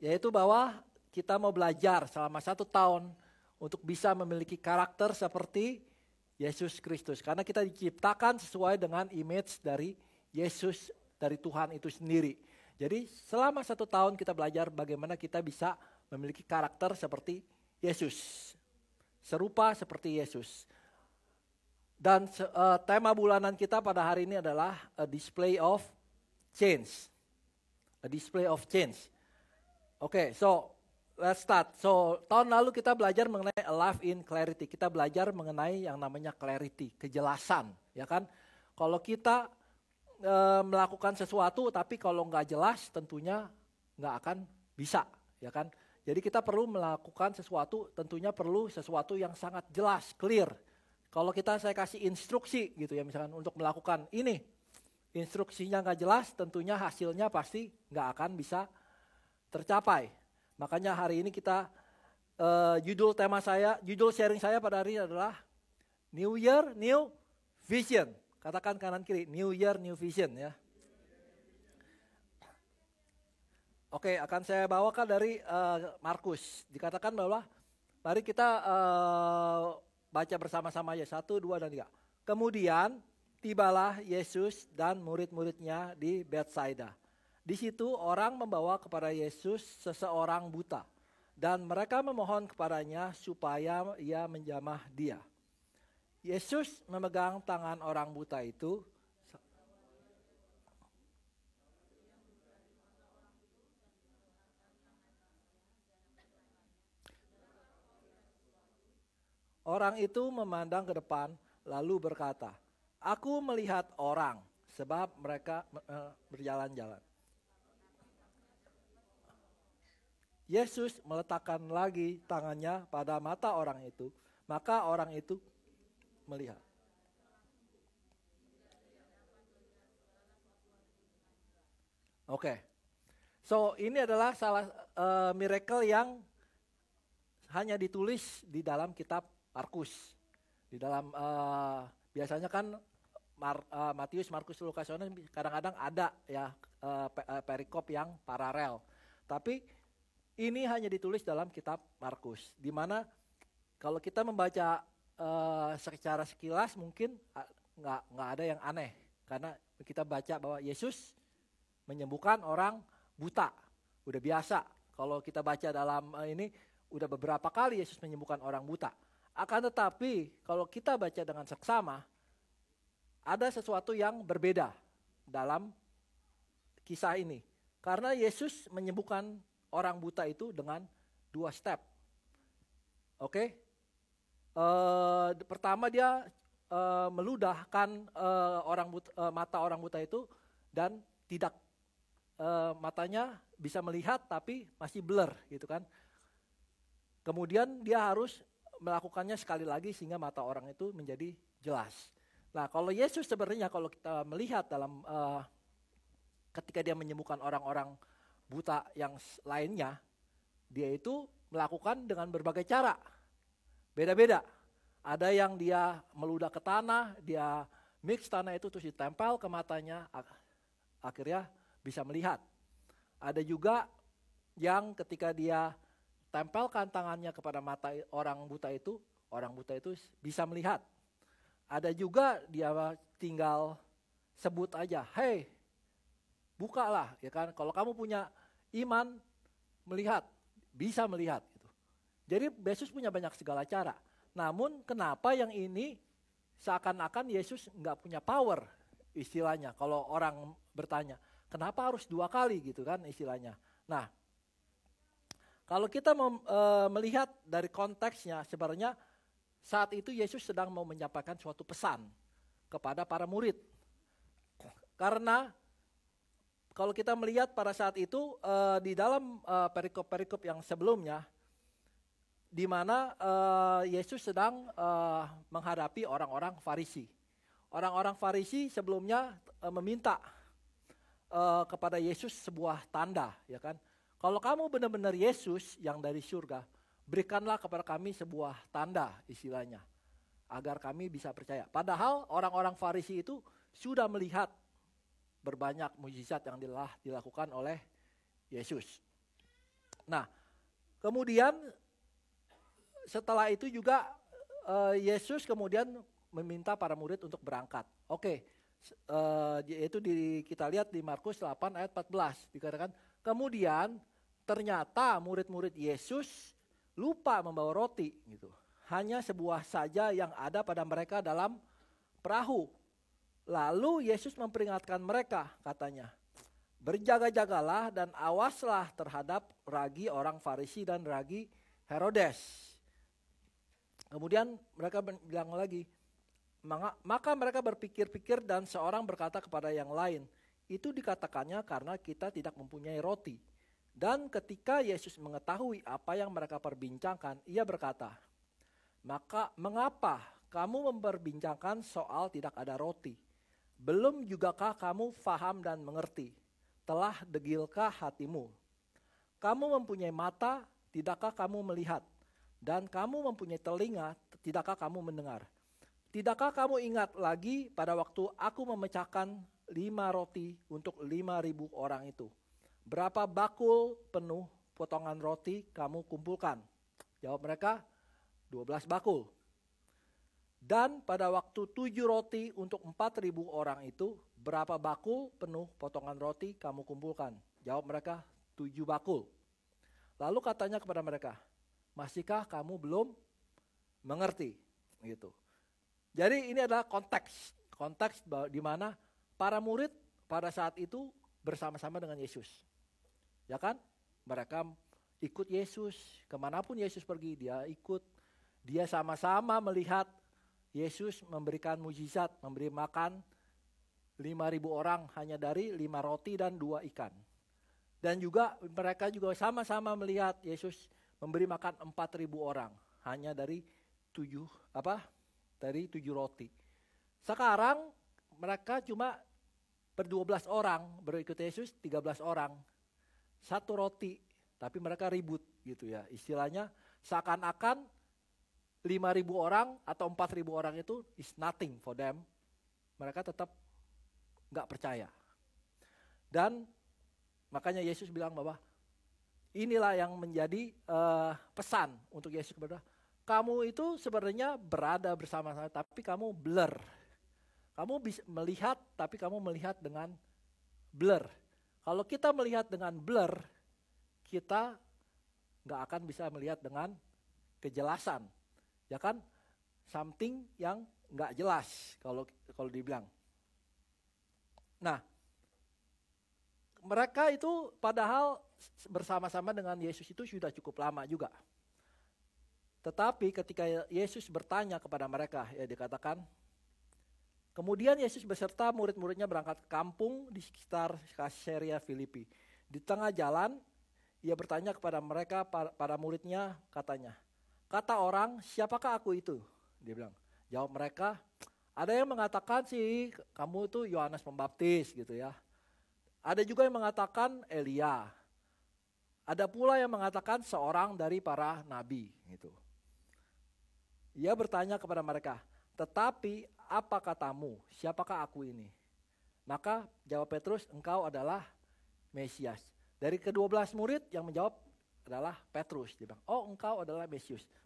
Yaitu bahwa kita mau belajar selama 1 tahun untuk bisa memiliki karakter seperti Yesus Kristus. Karena kita diciptakan sesuai dengan image dari Yesus, dari Tuhan itu sendiri. Jadi selama 1 tahun kita belajar bagaimana kita bisa memiliki karakter seperti Yesus. Serupa seperti Yesus. Dan tema bulanan kita pada hari ini adalah a display of change. A display of change. Oke, so let's start. So tahun lalu kita belajar mengenai a life in clarity. Kita belajar mengenai yang namanya clarity, kejelasan, ya kan? Kalau kita melakukan sesuatu tapi kalau nggak jelas tentunya nggak akan bisa, ya kan? Jadi kita perlu melakukan sesuatu, tentunya perlu sesuatu yang sangat jelas, clear. Kalau saya kasih instruksi gitu ya, misalkan untuk melakukan ini, instruksinya nggak jelas, tentunya hasilnya pasti nggak akan bisa tercapai. Makanya hari ini kita judul sharing saya pada hari ini adalah New Year, New Vision. Katakan kanan kiri, New Year, New Vision ya. Oke, akan saya bawakan dari Markus. Dikatakan bahwa mari kita baca bersama-sama ya, 1, 2, dan 3. Kemudian tibalah Yesus dan murid-muridnya di Betsaida. Di situ orang membawa kepada Yesus seseorang buta dan mereka memohon kepadanya supaya ia menjamah dia. Yesus memegang tangan orang buta itu. Orang itu memandang ke depan lalu berkata, "Aku melihat orang sebab mereka berjalan-jalan." Yesus meletakkan lagi tangannya pada mata orang itu, maka orang itu melihat. Oke, so ini adalah salah miracle yang hanya ditulis di dalam kitab Markus. Di dalam biasanya kan Matius, Markus, Lukas, Yohanes kadang-kadang ada ya perikop yang paralel. Tapi ini hanya ditulis dalam kitab Markus, di mana Kalau kita membaca secara sekilas mungkin nggak ada yang aneh. Karena kita baca bahwa Yesus menyembuhkan orang buta. Udah biasa. Kalau kita baca dalam ini, udah beberapa kali Yesus menyembuhkan orang buta. Akan tetapi kalau kita baca dengan seksama, ada sesuatu yang berbeda dalam kisah ini. Karena Yesus menyembuhkan orang buta itu dengan 2 step. Oke? Pertama dia meludahkan mata orang buta itu dan tidak matanya bisa melihat tapi masih blur gitu kan. Kemudian dia harus melakukannya sekali lagi sehingga mata orang itu menjadi jelas. Nah, kalau Yesus sebenarnya kalau kita melihat dalam ketika dia menyembuhkan orang-orang buta yang lainnya, dia itu melakukan dengan berbagai cara. Beda-beda. Ada yang dia meludah ke tanah, dia mix tanah itu terus ditempel ke matanya, akhirnya bisa melihat. Ada juga yang ketika dia tempelkan tangannya kepada mata orang buta itu bisa melihat. Ada juga dia tinggal sebut aja, "Hey, bukalah," ya kan? Kalau kamu punya iman melihat, bisa melihat gitu. Jadi Yesus punya banyak segala cara. Namun kenapa yang ini seakan-akan Yesus nggak punya power istilahnya. Kalau orang bertanya, kenapa harus 2 kali gitu kan istilahnya. Nah, kalau kita melihat dari konteksnya sebenarnya saat itu Yesus sedang mau menyampaikan suatu pesan kepada para murid. Karena kalau kita melihat pada saat itu di dalam perikop-perikop yang sebelumnya, di mana Yesus sedang menghadapi orang-orang Farisi. Orang-orang Farisi sebelumnya meminta kepada Yesus sebuah tanda, ya kan? Kalau kamu benar-benar Yesus yang dari surga, berikanlah kepada kami sebuah tanda istilahnya, agar kami bisa percaya. Padahal orang-orang Farisi itu sudah melihat berbanyak mujizat yang dilakukan oleh Yesus. Nah, kemudian setelah itu juga Yesus kemudian meminta para murid untuk berangkat. Oke, yaitu kita lihat di Markus 8 ayat 14 dikatakan, kemudian ternyata murid-murid Yesus lupa membawa roti gitu. Hanya sebuah saja yang ada pada mereka dalam perahu. Lalu Yesus memperingatkan mereka, katanya, berjaga-jagalah dan awaslah terhadap ragi orang Farisi dan ragi Herodes. Kemudian mereka bilang lagi, maka mereka berpikir-pikir dan seorang berkata kepada yang lain, itu dikatakannya karena kita tidak mempunyai roti. Dan ketika Yesus mengetahui apa yang mereka perbincangkan, ia berkata, maka mengapa kamu memperbincangkan soal tidak ada roti? Belum jugakah kamu faham dan mengerti? Telah degilkah hatimu? Kamu mempunyai mata, tidakkah kamu melihat? Dan kamu mempunyai telinga, tidakkah kamu mendengar? Tidakkah kamu ingat lagi pada waktu aku memecahkan 5 roti untuk 5.000 orang itu? Berapa bakul penuh potongan roti kamu kumpulkan? Jawab mereka, 12 bakul. Dan pada waktu 7 roti untuk 4.000 orang itu, berapa bakul penuh potongan roti kamu kumpulkan? Jawab mereka, 7 bakul. Lalu katanya kepada mereka, masihkah kamu belum mengerti? Gitu. Jadi ini adalah konteks di mana para murid pada saat itu bersama-sama dengan Yesus. Ya kan? Mereka ikut Yesus, kemanapun Yesus pergi dia ikut. Dia sama-sama melihat Yesus memberikan mujizat, memberi makan 5.000 orang hanya dari 5 roti dan 2 ikan. Dan juga mereka juga sama-sama melihat Yesus memberi makan 4.000 orang hanya dari 7 roti. Sekarang mereka cuma 12 orang berikut Yesus, 13 orang. 1 roti, tapi mereka ribut gitu ya. Istilahnya seakan-akan 5.000 orang atau 4.000 orang itu is nothing for them. Mereka tetap gak percaya. Dan makanya Yesus bilang bahwa inilah yang menjadi pesan untuk Yesus kepada, kamu itu sebenarnya berada bersama-sama tapi kamu blur. Kamu bisa melihat tapi kamu melihat dengan blur. Kalau kita melihat dengan blur, kita nggak akan bisa melihat dengan kejelasan. Ya kan? Something yang nggak jelas kalau dibilang. Nah, mereka itu padahal bersama-sama dengan Yesus itu sudah cukup lama juga. Tetapi ketika Yesus bertanya kepada mereka, ya dikatakan, kemudian Yesus beserta murid-muridnya berangkat ke kampung di sekitar Kaesarea Filipi. Di tengah jalan, ia bertanya kepada mereka, para muridnya, katanya, kata orang, siapakah aku itu? Dia bilang, jawab mereka, ada yang mengatakan sih kamu itu Yohanes Pembaptis gitu ya. Ada juga yang mengatakan Elia. Ada pula yang mengatakan seorang dari para nabi gitu. Ia bertanya kepada mereka, tetapi apa katamu? Siapakah aku ini? Maka jawab Petrus, engkau adalah Mesias. Dari ke-12 murid yang menjawab adalah Petrus. Dia bilang, oh engkau adalah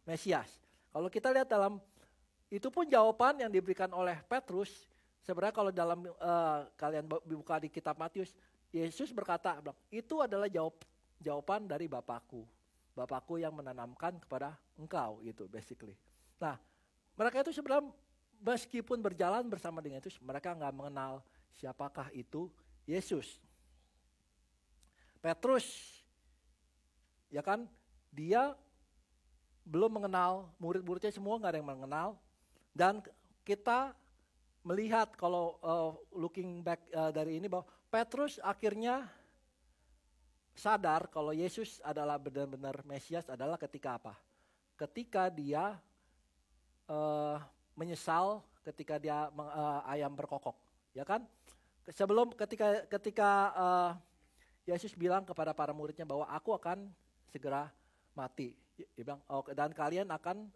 Mesias. Kalau kita lihat dalam, itu pun jawaban yang diberikan oleh Petrus. Sebenarnya kalau dalam kalian buka di kitab Matius, Yesus berkata, itu adalah jawaban dari Bapakku. Bapakku yang menanamkan kepada engkau itu basically. Nah, mereka itu sebenarnya meskipun berjalan bersama dengan Yesus, mereka nggak mengenal siapakah itu Yesus. Petrus, ya kan, dia belum mengenal, murid-muridnya semua nggak ada yang mengenal. Dan kita melihat kalau looking back dari ini bahwa Petrus akhirnya sadar kalau Yesus adalah benar-benar Mesias adalah ketika apa? Ketika dia menyesal ketika dia ayam berkokok, ya kan? Sebelum ketika Yesus bilang kepada para muridnya bahwa aku akan segera mati. Dia bilang, dan kalian akan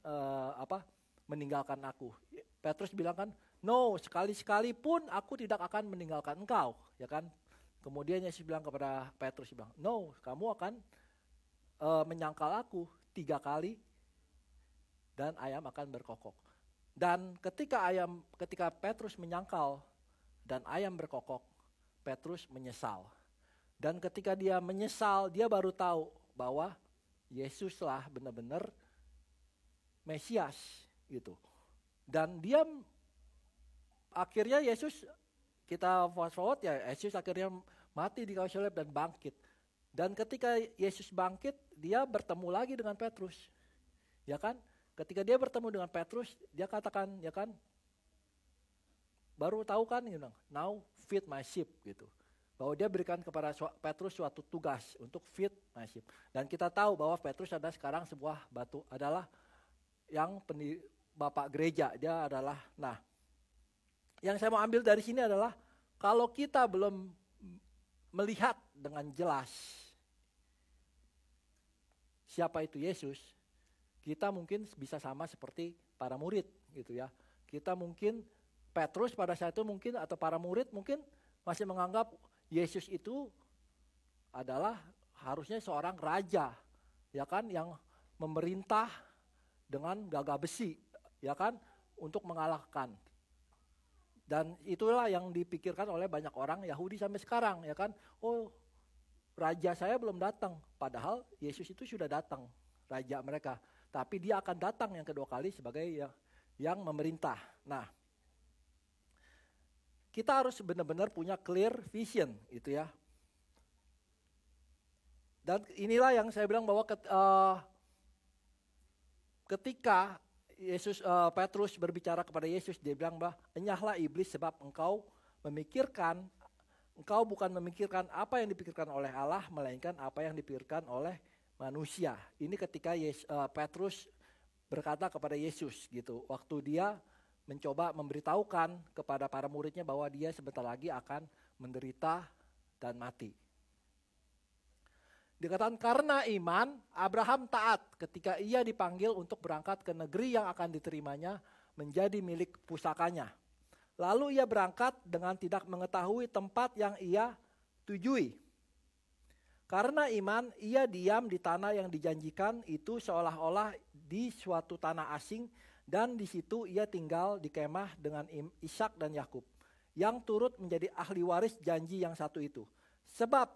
meninggalkan aku. Petrus bilang kan, no, sekali-sekali pun aku tidak akan meninggalkan engkau, ya kan? Kemudian Yesus bilang kepada Petrus, bilang, no, kamu akan menyangkal aku 3 kali dan ayam akan berkokok. Dan ketika Petrus menyangkal dan ayam berkokok, Petrus menyesal. Dan ketika dia menyesal, dia baru tahu bahwa Yesuslah benar-benar Mesias gitu. Dan dia akhirnya Yesus, kita fast forward ya, Yesus akhirnya mati di kayu salib dan bangkit. Dan ketika Yesus bangkit, dia bertemu lagi dengan Petrus. Ya kan? Ketika dia bertemu dengan Petrus, dia katakan, ya kan? Baru tahu kan, now feed my sheep gitu. Bahwa dia berikan kepada Petrus suatu tugas untuk feed my sheep. Dan kita tahu bahwa Petrus adalah sekarang sebuah batu, adalah yang bapak gereja, dia adalah, nah, yang saya mau ambil dari sini adalah kalau kita belum melihat dengan jelas siapa itu Yesus, kita mungkin bisa sama seperti para murid gitu ya. Kita mungkin, Petrus pada saat itu mungkin atau para murid mungkin masih menganggap Yesus itu adalah harusnya seorang raja, ya kan, yang memerintah dengan gagah besi, ya kan, untuk mengalahkan. Dan itulah yang dipikirkan oleh banyak orang Yahudi sampai sekarang, ya kan. Oh, raja saya belum datang, padahal Yesus itu sudah datang, raja mereka. Tapi dia akan datang yang kedua kali sebagai yang memerintah. Nah, kita harus benar-benar punya clear vision, itu ya. Dan inilah yang saya bilang bahwa ketika Petrus berbicara kepada Yesus, dia bilang bahwa enyahlah iblis sebab engkau bukan memikirkan apa yang dipikirkan oleh Allah, melainkan apa yang dipikirkan oleh manusia. Ini ketika Petrus berkata kepada Yesus gitu, waktu dia mencoba memberitahukan kepada para muridnya bahwa dia sebentar lagi akan menderita dan mati. Dikatakan karena iman, Abraham taat ketika ia dipanggil untuk berangkat ke negeri yang akan diterimanya menjadi milik pusakanya. Lalu ia berangkat dengan tidak mengetahui tempat yang ia tujui. Karena iman, ia diam di tanah yang dijanjikan itu seolah-olah di suatu tanah asing dan di situ ia tinggal di kemah dengan Ishak dan Yakub yang turut menjadi ahli waris janji yang satu itu. Sebab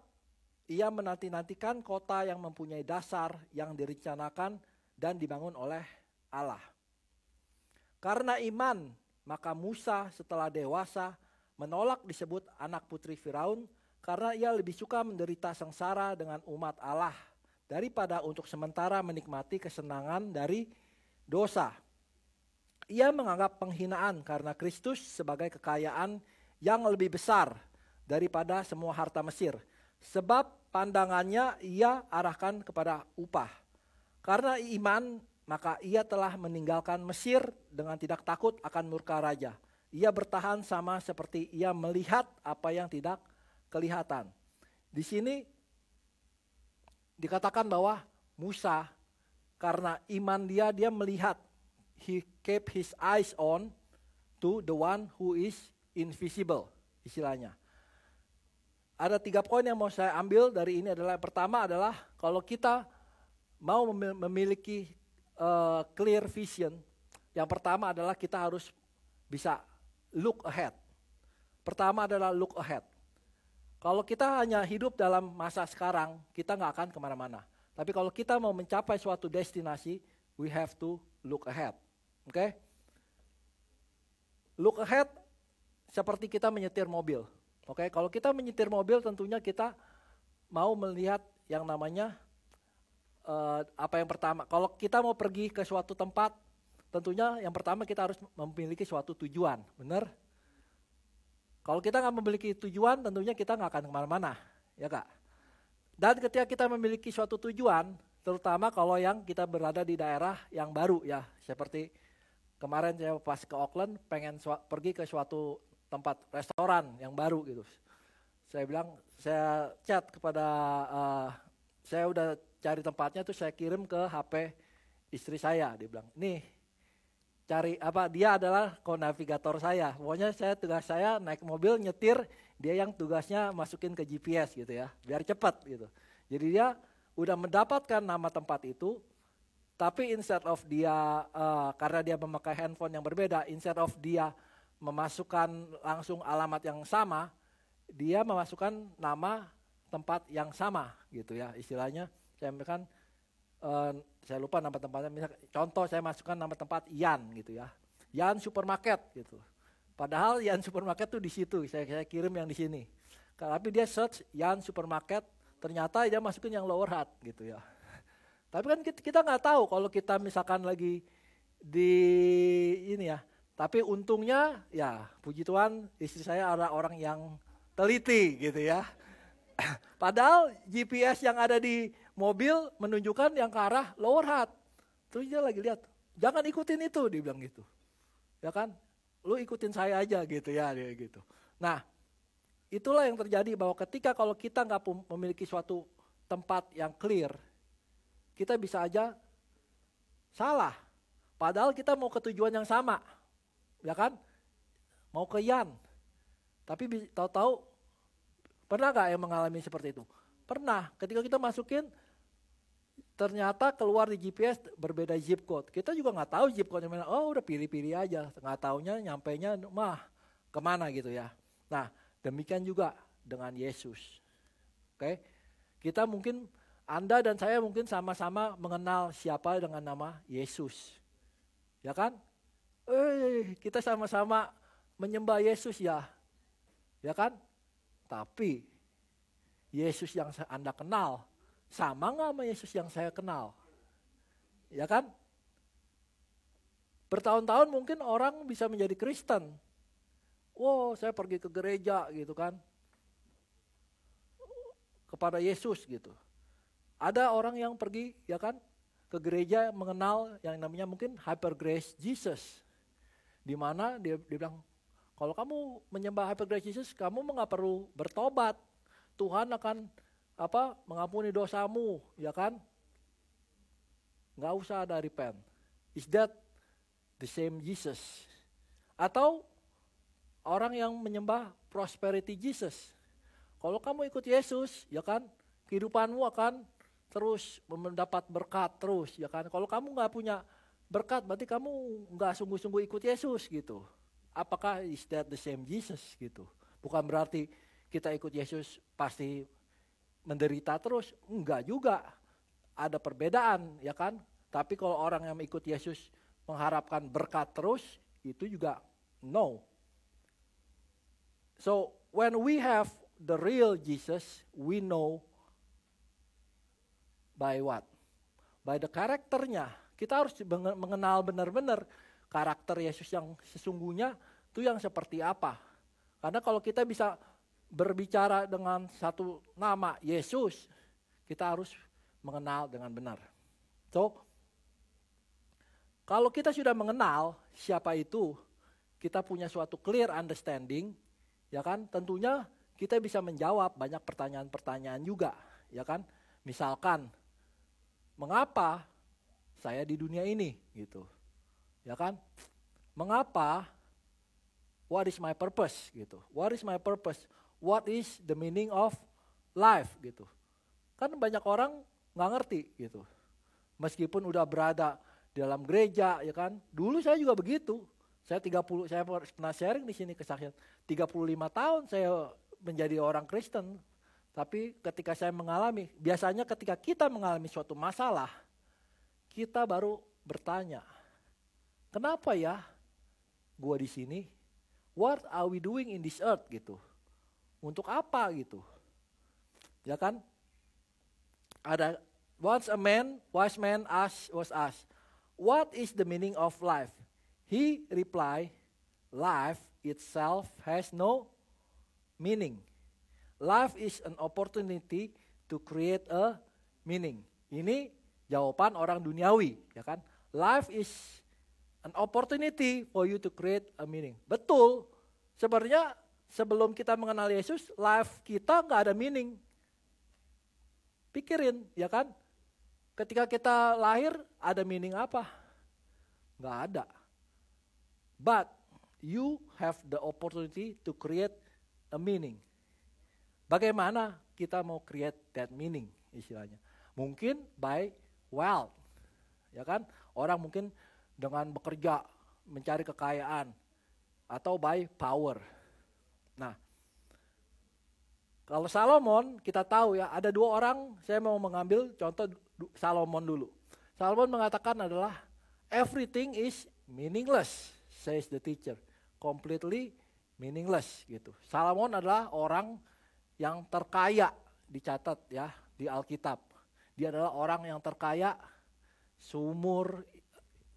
ia menanti-nantikan kota yang mempunyai dasar yang direncanakan dan dibangun oleh Allah. Karena iman, maka Musa setelah dewasa menolak disebut anak putri Firaun karena ia lebih suka menderita sengsara dengan umat Allah daripada untuk sementara menikmati kesenangan dari dosa. Ia menganggap penghinaan karena Kristus sebagai kekayaan yang lebih besar daripada semua harta Mesir. Sebab pandangannya ia arahkan kepada upah. Karena iman, maka ia telah meninggalkan Mesir dengan tidak takut akan murka raja. Ia bertahan sama seperti ia melihat apa yang tidak kelihatan. Di sini dikatakan bahwa Musa karena iman dia melihat, he kept his eyes on to the one who is invisible, istilahnya. Ada 3 poin yang mau saya ambil dari ini adalah, yang pertama adalah kalau kita mau memiliki clear vision, yang pertama adalah kita harus bisa look ahead. Pertama adalah look ahead. Kalau kita hanya hidup dalam masa sekarang, kita nggak akan kemana-mana. Tapi kalau kita mau mencapai suatu destinasi, we have to look ahead. Oke? Look ahead seperti kita menyetir mobil. Oke? Kalau kita menyetir mobil, tentunya kita mau melihat yang namanya apa yang pertama. Kalau kita mau pergi ke suatu tempat, tentunya yang pertama kita harus memiliki suatu tujuan. Benar? Kalau kita nggak memiliki tujuan, tentunya kita nggak akan kemana-mana, ya Kak. Dan ketika kita memiliki suatu tujuan, terutama kalau yang kita berada di daerah yang baru ya, seperti kemarin saya pas ke Auckland, pengen pergi ke suatu tempat restoran yang baru gitu. Saya bilang, saya chat kepada, saya udah cari tempatnya tuh saya kirim ke HP istri saya, dia bilang, nih. Cari apa, dia adalah navigator saya. Pokoknya tugas saya naik mobil nyetir, dia yang tugasnya masukin ke GPS gitu ya, biar cepat gitu. Jadi dia udah mendapatkan nama tempat itu, tapi instead of dia karena dia memakai handphone yang berbeda, instead of dia memasukkan langsung alamat yang sama, dia memasukkan nama tempat yang sama gitu ya. Istilahnya saya kan saya lupa nama tempatnya, misalnya contoh saya masukkan nama tempat Yan gitu ya, Yan Supermarket gitu. Padahal Yan Supermarket tuh di situ, saya kirim yang di sini. Tapi dia search Yan Supermarket, ternyata dia masukin yang Lower Hutt gitu ya. Tapi kan kita nggak tahu kalau kita misalkan lagi di ini ya. Tapi untungnya ya puji Tuhan istri saya adalah orang yang teliti gitu ya. Padahal GPS yang ada di mobil menunjukkan yang ke arah Lower Hutt. Terus dia lagi lihat, jangan ikutin itu, dia bilang gitu. Ya kan, lu ikutin saya aja gitu ya, dia gitu. Nah, itulah yang terjadi bahwa ketika kalau kita nggak memiliki suatu tempat yang clear, kita bisa aja salah. Padahal kita mau ke tujuan yang sama, ya kan? Mau ke Yan. Tapi tahu-tahu, pernah nggak yang mengalami seperti itu? Pernah, ketika kita masukin, ternyata keluar di GPS berbeda zip code. Kita juga nggak tahu zip code mana. Oh udah pilih-pilih aja, nggak taunya nyampainya kemana gitu ya. Nah demikian juga dengan Yesus. Oke, kita mungkin Anda dan saya mungkin sama-sama mengenal siapa dengan nama Yesus, ya kan? Kita sama-sama menyembah Yesus ya kan? Tapi Yesus yang Anda kenal sama nggak sama Yesus yang saya kenal? Ya kan? Bertahun-tahun mungkin orang bisa menjadi Kristen. Wow, saya pergi ke gereja gitu kan. Kepada Yesus gitu. Ada orang yang pergi ya kan ke gereja mengenal yang namanya mungkin Hyper Grace Jesus. Di mana dia bilang, kalau kamu menyembah Hyper Grace Jesus, kamu nggak perlu bertobat. Tuhan akan mengampuni dosamu, ya kan? Nggak usah ada repent. Is that the same Jesus? Atau orang yang menyembah prosperity Jesus. Kalau kamu ikut Yesus, ya kan, kehidupanmu akan terus mendapat berkat terus, ya kan? Kalau kamu nggak punya berkat, berarti kamu nggak sungguh-sungguh ikut Yesus gitu. Apakah is that the same Jesus gitu? Bukan berarti kita ikut Yesus pasti menderita terus, enggak juga. Ada perbedaan, ya kan? Tapi kalau orang yang ikut Yesus mengharapkan berkat terus, itu juga no. So when we have the real Jesus, we know by what? By the karakternya. Kita harus mengenal benar-benar karakter Yesus yang sesungguhnya itu yang seperti apa. Karena kalau kita bisa berbicara dengan satu nama Yesus, kita harus mengenal dengan benar. So, kalau kita sudah mengenal siapa itu, kita punya suatu clear understanding, ya kan? Tentunya kita bisa menjawab banyak pertanyaan-pertanyaan juga, ya kan? Misalkan, mengapa saya di dunia ini, gitu, ya kan? Mengapa? What is my purpose, gitu? What is my purpose? What is the meaning of life, gitu? Kan banyak orang nggak ngerti, gitu. Meskipun udah berada di dalam gereja, ya kan? Dulu saya juga begitu. Saya pernah sharing di sini kesaksian. 35 tahun saya menjadi orang Kristen. Tapi ketika saya mengalami, biasanya ketika kita mengalami suatu masalah, kita baru bertanya, kenapa ya gua di sini? What are we doing in this earth, gitu? Untuk apa, gitu? Ya kan? Ada once a wise man was asked, what is the meaning of life? He replied, life itself has no meaning. Life is an opportunity to create a meaning. Ini jawaban orang duniawi, ya kan? Life is an opportunity for you to create a meaning. Betul, sebenarnya sebelum kita mengenal Yesus, life kita nggak ada meaning. Pikirin, ya kan? Ketika kita lahir, ada meaning apa? Nggak ada. But you have the opportunity to create a meaning. Bagaimana kita mau create that meaning, istilahnya? Mungkin by wealth, ya kan? Orang mungkin dengan bekerja, mencari kekayaan, atau by power. Nah, kalau Salomon, kita tahu ya, ada dua orang, saya mau mengambil contoh Salomon dulu. Salomon mengatakan adalah, everything is meaningless, says the teacher. Completely meaningless, gitu. Salomon adalah orang yang terkaya, dicatat ya, di Alkitab. Dia adalah orang yang terkaya,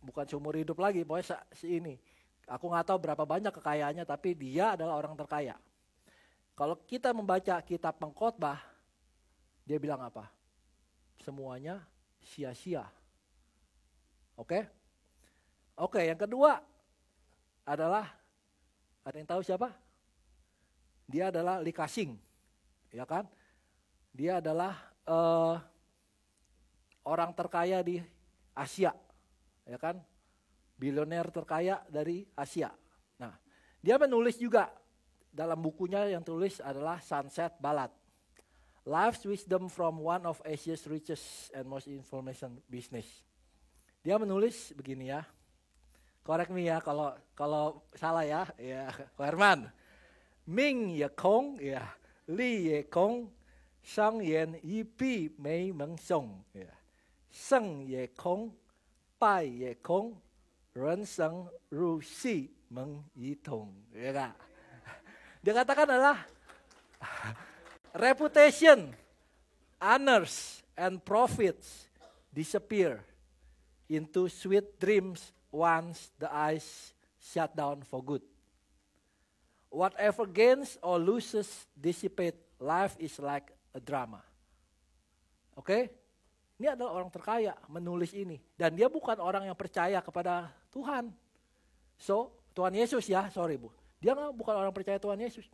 bukan seumur hidup lagi, pokoknya ini. Aku nggak tahu berapa banyak kekayaannya, tapi dia adalah orang terkaya. Kalau kita membaca kitab Pengkhotbah, dia bilang apa? Semuanya sia-sia. Oke? Oke, yang kedua adalah, ada yang tahu siapa? Dia adalah Li Ka-shing, ya kan? Dia adalah orang terkaya di Asia, ya kan? Bilioner terkaya dari Asia. Nah, dia menulis juga dalam bukunya yang tulis adalah Sunset Ballad. Life's Wisdom from one of Asia's richest and most information business. Dia menulis begini ya. Correct me ya kalau salah ya. Ya, Ko Herman. Ming ye kong ya, li ye kong, sang yan yi pi mei meng song ya. Seng ye kong, pai ye kong, ren seng ru si meng yi tong. Ya kan? Dia katakan adalah reputation, honors, and profits disappear into sweet dreams once the eyes shut down for good. Whatever gains or loses dissipate, life is like a drama. Oke? Ini adalah orang terkaya menulis ini. Dan dia bukan orang yang percaya kepada Tuhan. So, Tuhan Yesus ya, sorry Bu. Dia bukan orang percaya Tuhan Yesus.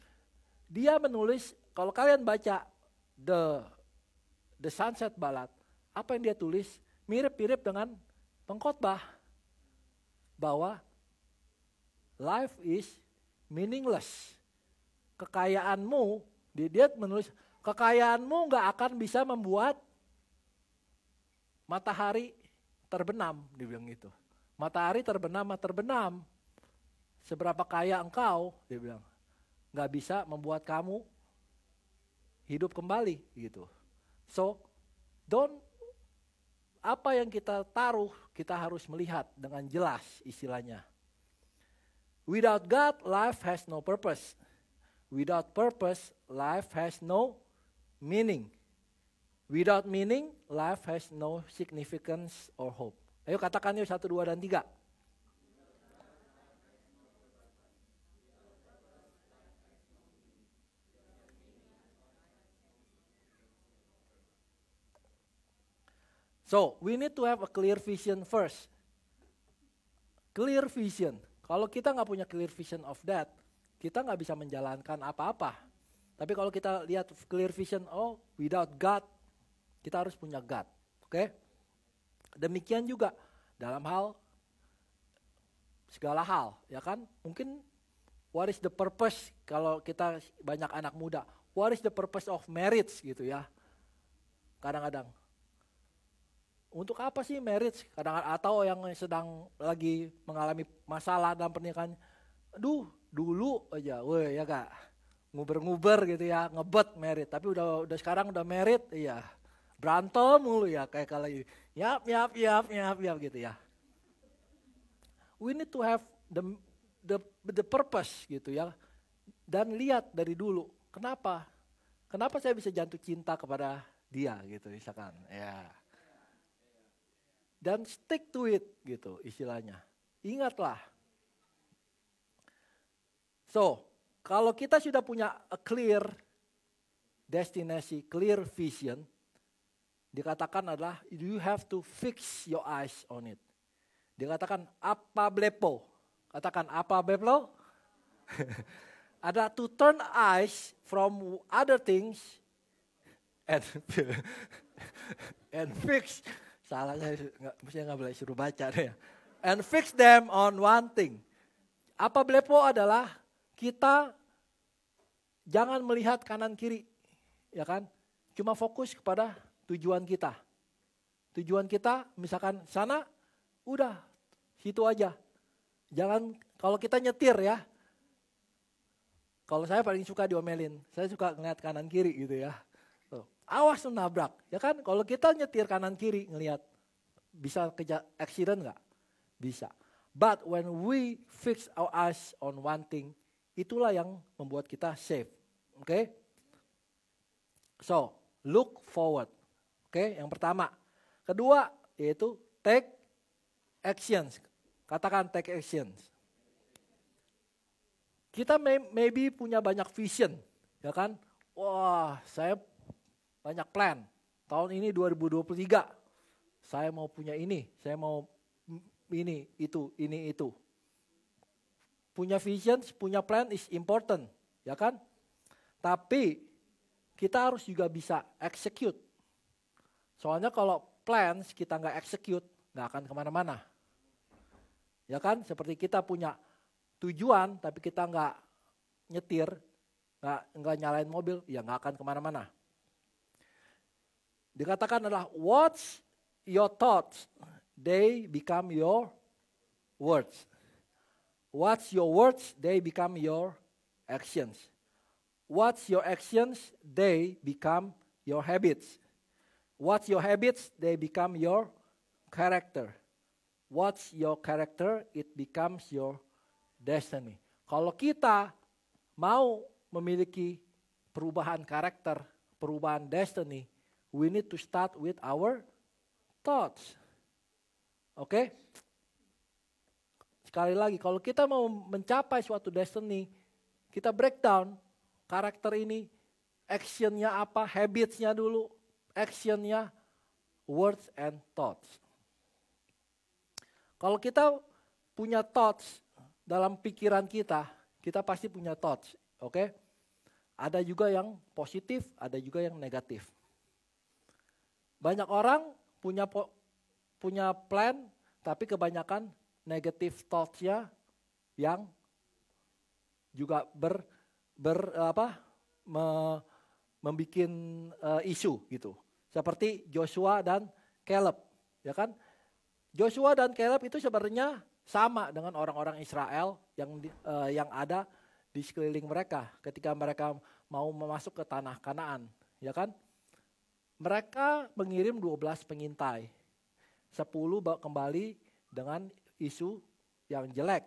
Dia menulis, kalau kalian baca The Sunset Ballad, apa yang dia tulis mirip-mirip dengan Pengkhotbah. Bahwa life is meaningless. Kekayaanmu, dia menulis, kekayaanmu gak akan bisa membuat matahari terbenam, dia bilang gitu. Matahari terbenam. Seberapa kaya engkau, dia bilang, nggak bisa membuat kamu hidup kembali gitu. So, apa yang kita taruh, kita harus melihat dengan jelas istilahnya. Without God, life has no purpose. Without purpose, life has no meaning. Without meaning, life has no significance or hope. Ayo katakan yuk 1, 2, dan 3. So, we need to have a clear vision first. Clear vision. Kalau kita nggak punya clear vision of that, kita nggak bisa menjalankan apa-apa. Tapi kalau kita lihat clear vision, without God, kita harus punya God. Oke? Demikian juga dalam hal, segala hal, ya kan? Mungkin, what is the purpose, kalau kita banyak anak muda, what is the purpose of marriage gitu ya. Kadang-kadang. Untuk apa sih marriage? Kadang-kadang, atau yang sedang lagi mengalami masalah dalam pernikahan, dulu aja, ya kak, nguber-nguber gitu ya, ngebet married. Tapi udah sekarang udah married, iya, berantem mulu ya, kayak kalau yap gitu ya. We need to have the purpose gitu ya, dan lihat dari dulu, kenapa saya bisa jatuh cinta kepada dia gitu misalkan, ya. Dan stick to it gitu istilahnya. Ingatlah. So, kalau kita sudah punya a clear destination, clear vision, dikatakan adalah you have to fix your eyes on it. Dikatakan apa blepo? Katakan apa blepo? Ada to turn eyes from other things and fix. Salahnya, mestinya nggak boleh suruh baca deh. And fix them on one thing. Apa blepo adalah kita jangan melihat kanan kiri, ya kan? Cuma fokus kepada tujuan kita. Tujuan kita misalkan sana, udah situ aja. Jangan, kalau kita nyetir ya. Kalau saya paling suka diomelin, saya suka ngeliat kanan kiri gitu ya. Awas tuh nabrak, ya kan? Kalau kita nyetir kanan kiri ngelihat, bisa accident nggak? Bisa. But when we fix our eyes on one thing, itulah yang membuat kita safe. Oke? So, look forward. Oke, yang pertama. Kedua, yaitu take actions. Katakan take actions. Kita maybe punya banyak vision, ya kan? Wah, saya banyak plan. Tahun ini 2023, saya mau punya ini, saya mau ini, itu. Punya vision, punya plan is important, ya kan? Tapi kita harus juga bisa execute. Soalnya kalau plans kita nggak execute, nggak akan kemana-mana. Ya kan? Seperti kita punya tujuan, tapi kita nggak nyetir, nggak nyalain mobil, ya nggak akan kemana-mana. Dikatakan adalah what's your thoughts, they become your words. What's your words, they become your actions. What's your actions, they become your habits. What's your habits, they become your character. What's your character, it becomes your destiny. Kalau kita mau memiliki perubahan karakter, perubahan destiny, we need to start with our thoughts. Oke? Sekali lagi, kalau kita mau mencapai suatu destiny, kita breakdown karakter ini, actionnya apa, habitsnya dulu, actionnya, words and thoughts. Kalau kita punya thoughts dalam pikiran kita pasti punya thoughts, oke? Ada juga yang positif, ada juga yang negatif. Banyak orang punya plan, tapi kebanyakan negative thoughts-nya yang juga membuat isu gitu. Seperti Joshua dan Caleb. Ya kan? Joshua dan Caleb itu sebenarnya sama dengan orang-orang Israel yang ada di sekeliling mereka ketika mereka mau masuk ke tanah Kanaan, ya kan? Mereka mengirim 12 pengintai. 10 kembali dengan isu yang jelek.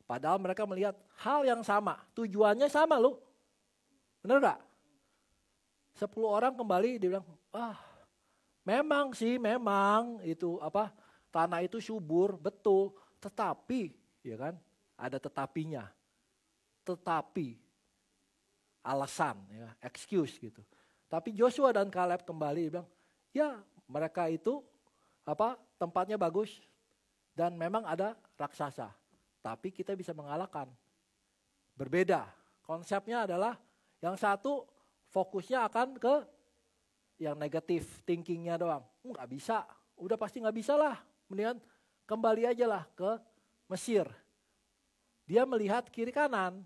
Padahal mereka melihat hal yang sama, tujuannya sama loh. Benar gak? 10 orang kembali, dia bilang, memang itu tanah itu subur, betul. Tetapi, ya kan, ada tetapinya. Tetapi, alasan, ya, excuse gitu. Tapi Joshua dan Caleb kembali, dia bilang, ya mereka itu tempatnya bagus dan memang ada raksasa. Tapi kita bisa mengalahkan. Berbeda. Konsepnya adalah yang satu fokusnya akan ke yang negatif thinkingnya doang. Nggak bisa, udah pasti nggak bisa lah. Mendingan kembali aja lah ke Mesir. Dia melihat kiri kanan,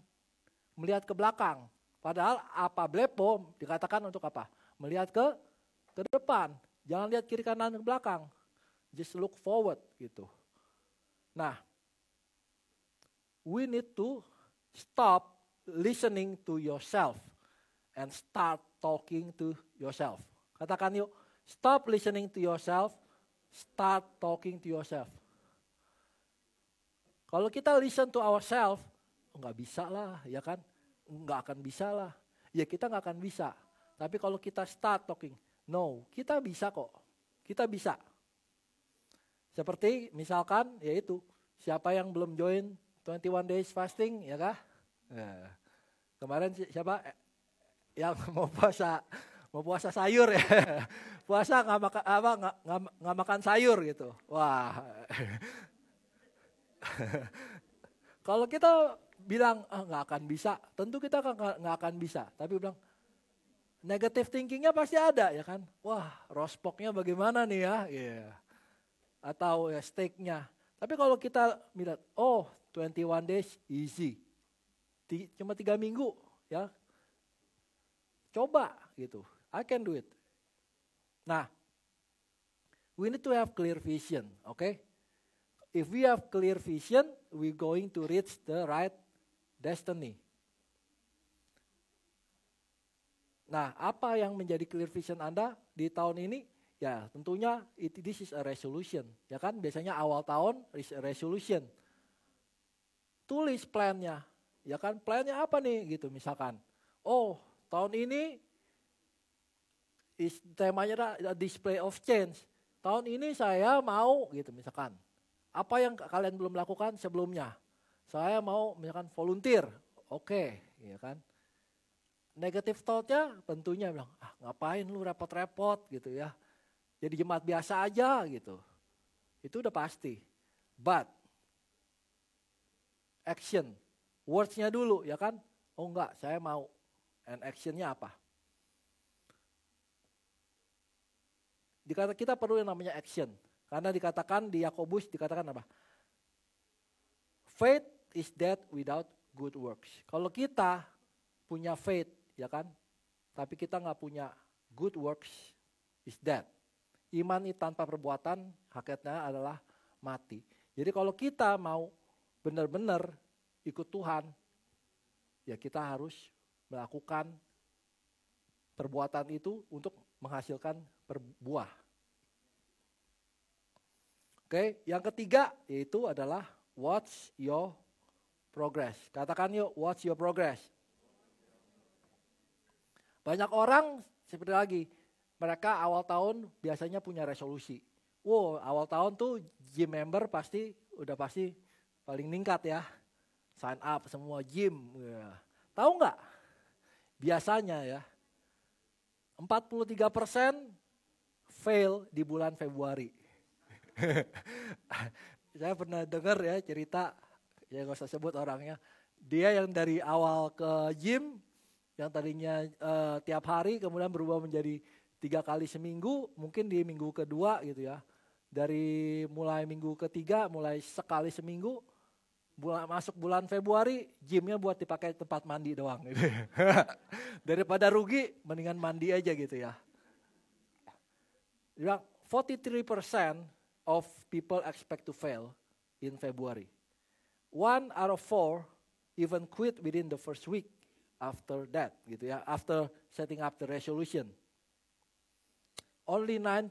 melihat ke belakang. Padahal apa blepo dikatakan untuk apa? Melihat ke depan. Jangan lihat kiri kanan ke belakang. Just look forward gitu. Nah, we need to stop listening to yourself and start talking to yourself. Katakan yuk, stop listening to yourself, start talking to yourself. Kalau kita listen to ourselves, nggak bisa lah, ya kan? Nggak akan bisa lah. Ya kita nggak akan bisa. Tapi kalau kita start talking, no, kita bisa kok. Kita bisa. Seperti misalkan, yaitu siapa yang belum join 21 days fasting, ya kah? Nah, kemarin siapa yang mau puasa sayur ya? Puasa nggak makan sayur gitu. Wah. Kalau kita bilang nggak akan bisa, tentu kita nggak akan bisa. Tapi bilang negative thinkingnya pasti ada, ya kan? Wah, rospoknya bagaimana nih ya? Yeah. Atau ya steaknya. Tapi kalau kita bilang, 21 days easy. Cuma 3 minggu ya. Coba gitu. I can do it. Nah, we need to have clear vision, okay? If we have clear vision, we're going to reach the right destiny. Nah, apa yang menjadi clear vision Anda di tahun ini? Ya, tentunya this is a resolution, ya kan? Biasanya awal tahun is a resolution. Tulis plan-nya, ya kan? Plan-nya apa nih gitu misalkan. Tahun ini temanya display of change. Tahun ini saya mau gitu misalkan. Apa yang kalian belum lakukan sebelumnya? Saya mau misalkan volunteer. Oke, ya kan? Negative thought-nya tentunya bilang, ngapain lu repot-repot gitu ya. Jadi jemaat biasa aja gitu. Itu udah pasti. But action, words-nya dulu ya kan. Enggak, saya mau. And action-nya apa? Kita perlu yang namanya action. Karena dikatakan di Yakobus dikatakan apa? Faith is dead without good works. Kalau kita punya faith, ya kan? Tapi kita nggak punya good works, is dead. Iman tanpa perbuatan, hakikatnya adalah mati. Jadi kalau kita mau benar-benar ikut Tuhan, ya kita harus melakukan perbuatan itu untuk menghasilkan buah. Oke, yang ketiga yaitu adalah watch your progress. Katakan yuk, watch your progress. Banyak orang seperti lagi, mereka awal tahun biasanya punya resolusi. Awal tahun tuh gym member udah pasti paling meningkat ya. Sign up semua gym. Ya. Tahu nggak? Biasanya ya, 43% fail di bulan Februari. Saya pernah dengar ya cerita, ya gak usah sebut orangnya. Dia yang dari awal ke gym, yang tadinya tiap hari kemudian berubah menjadi 3 kali seminggu, mungkin di minggu kedua gitu ya. Dari mulai minggu ketiga, mulai sekali seminggu, masuk bulan Februari, gymnya buat dipakai tempat mandi doang. Gitu. Daripada rugi, mendingan mandi aja gitu ya. Dia bilang 43% of people expect to fail in February. 1 out of 4 even quit within the first week after that, gitu ya, after setting up the resolution. Only 9%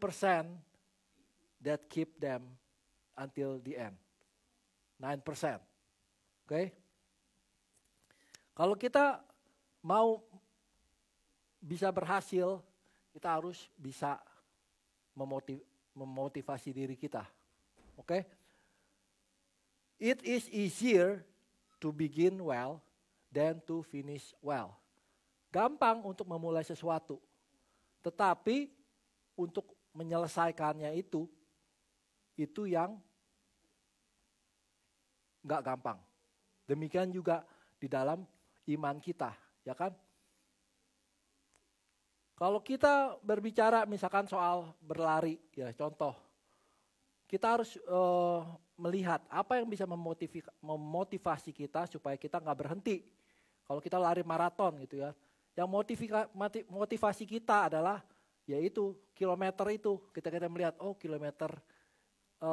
that keep them until the end. 9%. Okay? Kalau kita mau bisa berhasil, kita harus bisa memotivasi diri kita. Okay? It is easier to begin well than to finish well. Gampang untuk memulai sesuatu, tetapi untuk menyelesaikannya itu yang nggak gampang. Demikian juga di dalam iman kita, ya kan? Kalau kita berbicara misalkan soal berlari, ya contoh, kita harus melihat apa yang bisa memotivasi kita supaya kita nggak berhenti. Kalau kita lari maraton gitu ya, yang motivasi kita adalah yaitu kilometer itu. Kita melihat, oh kilometer 30,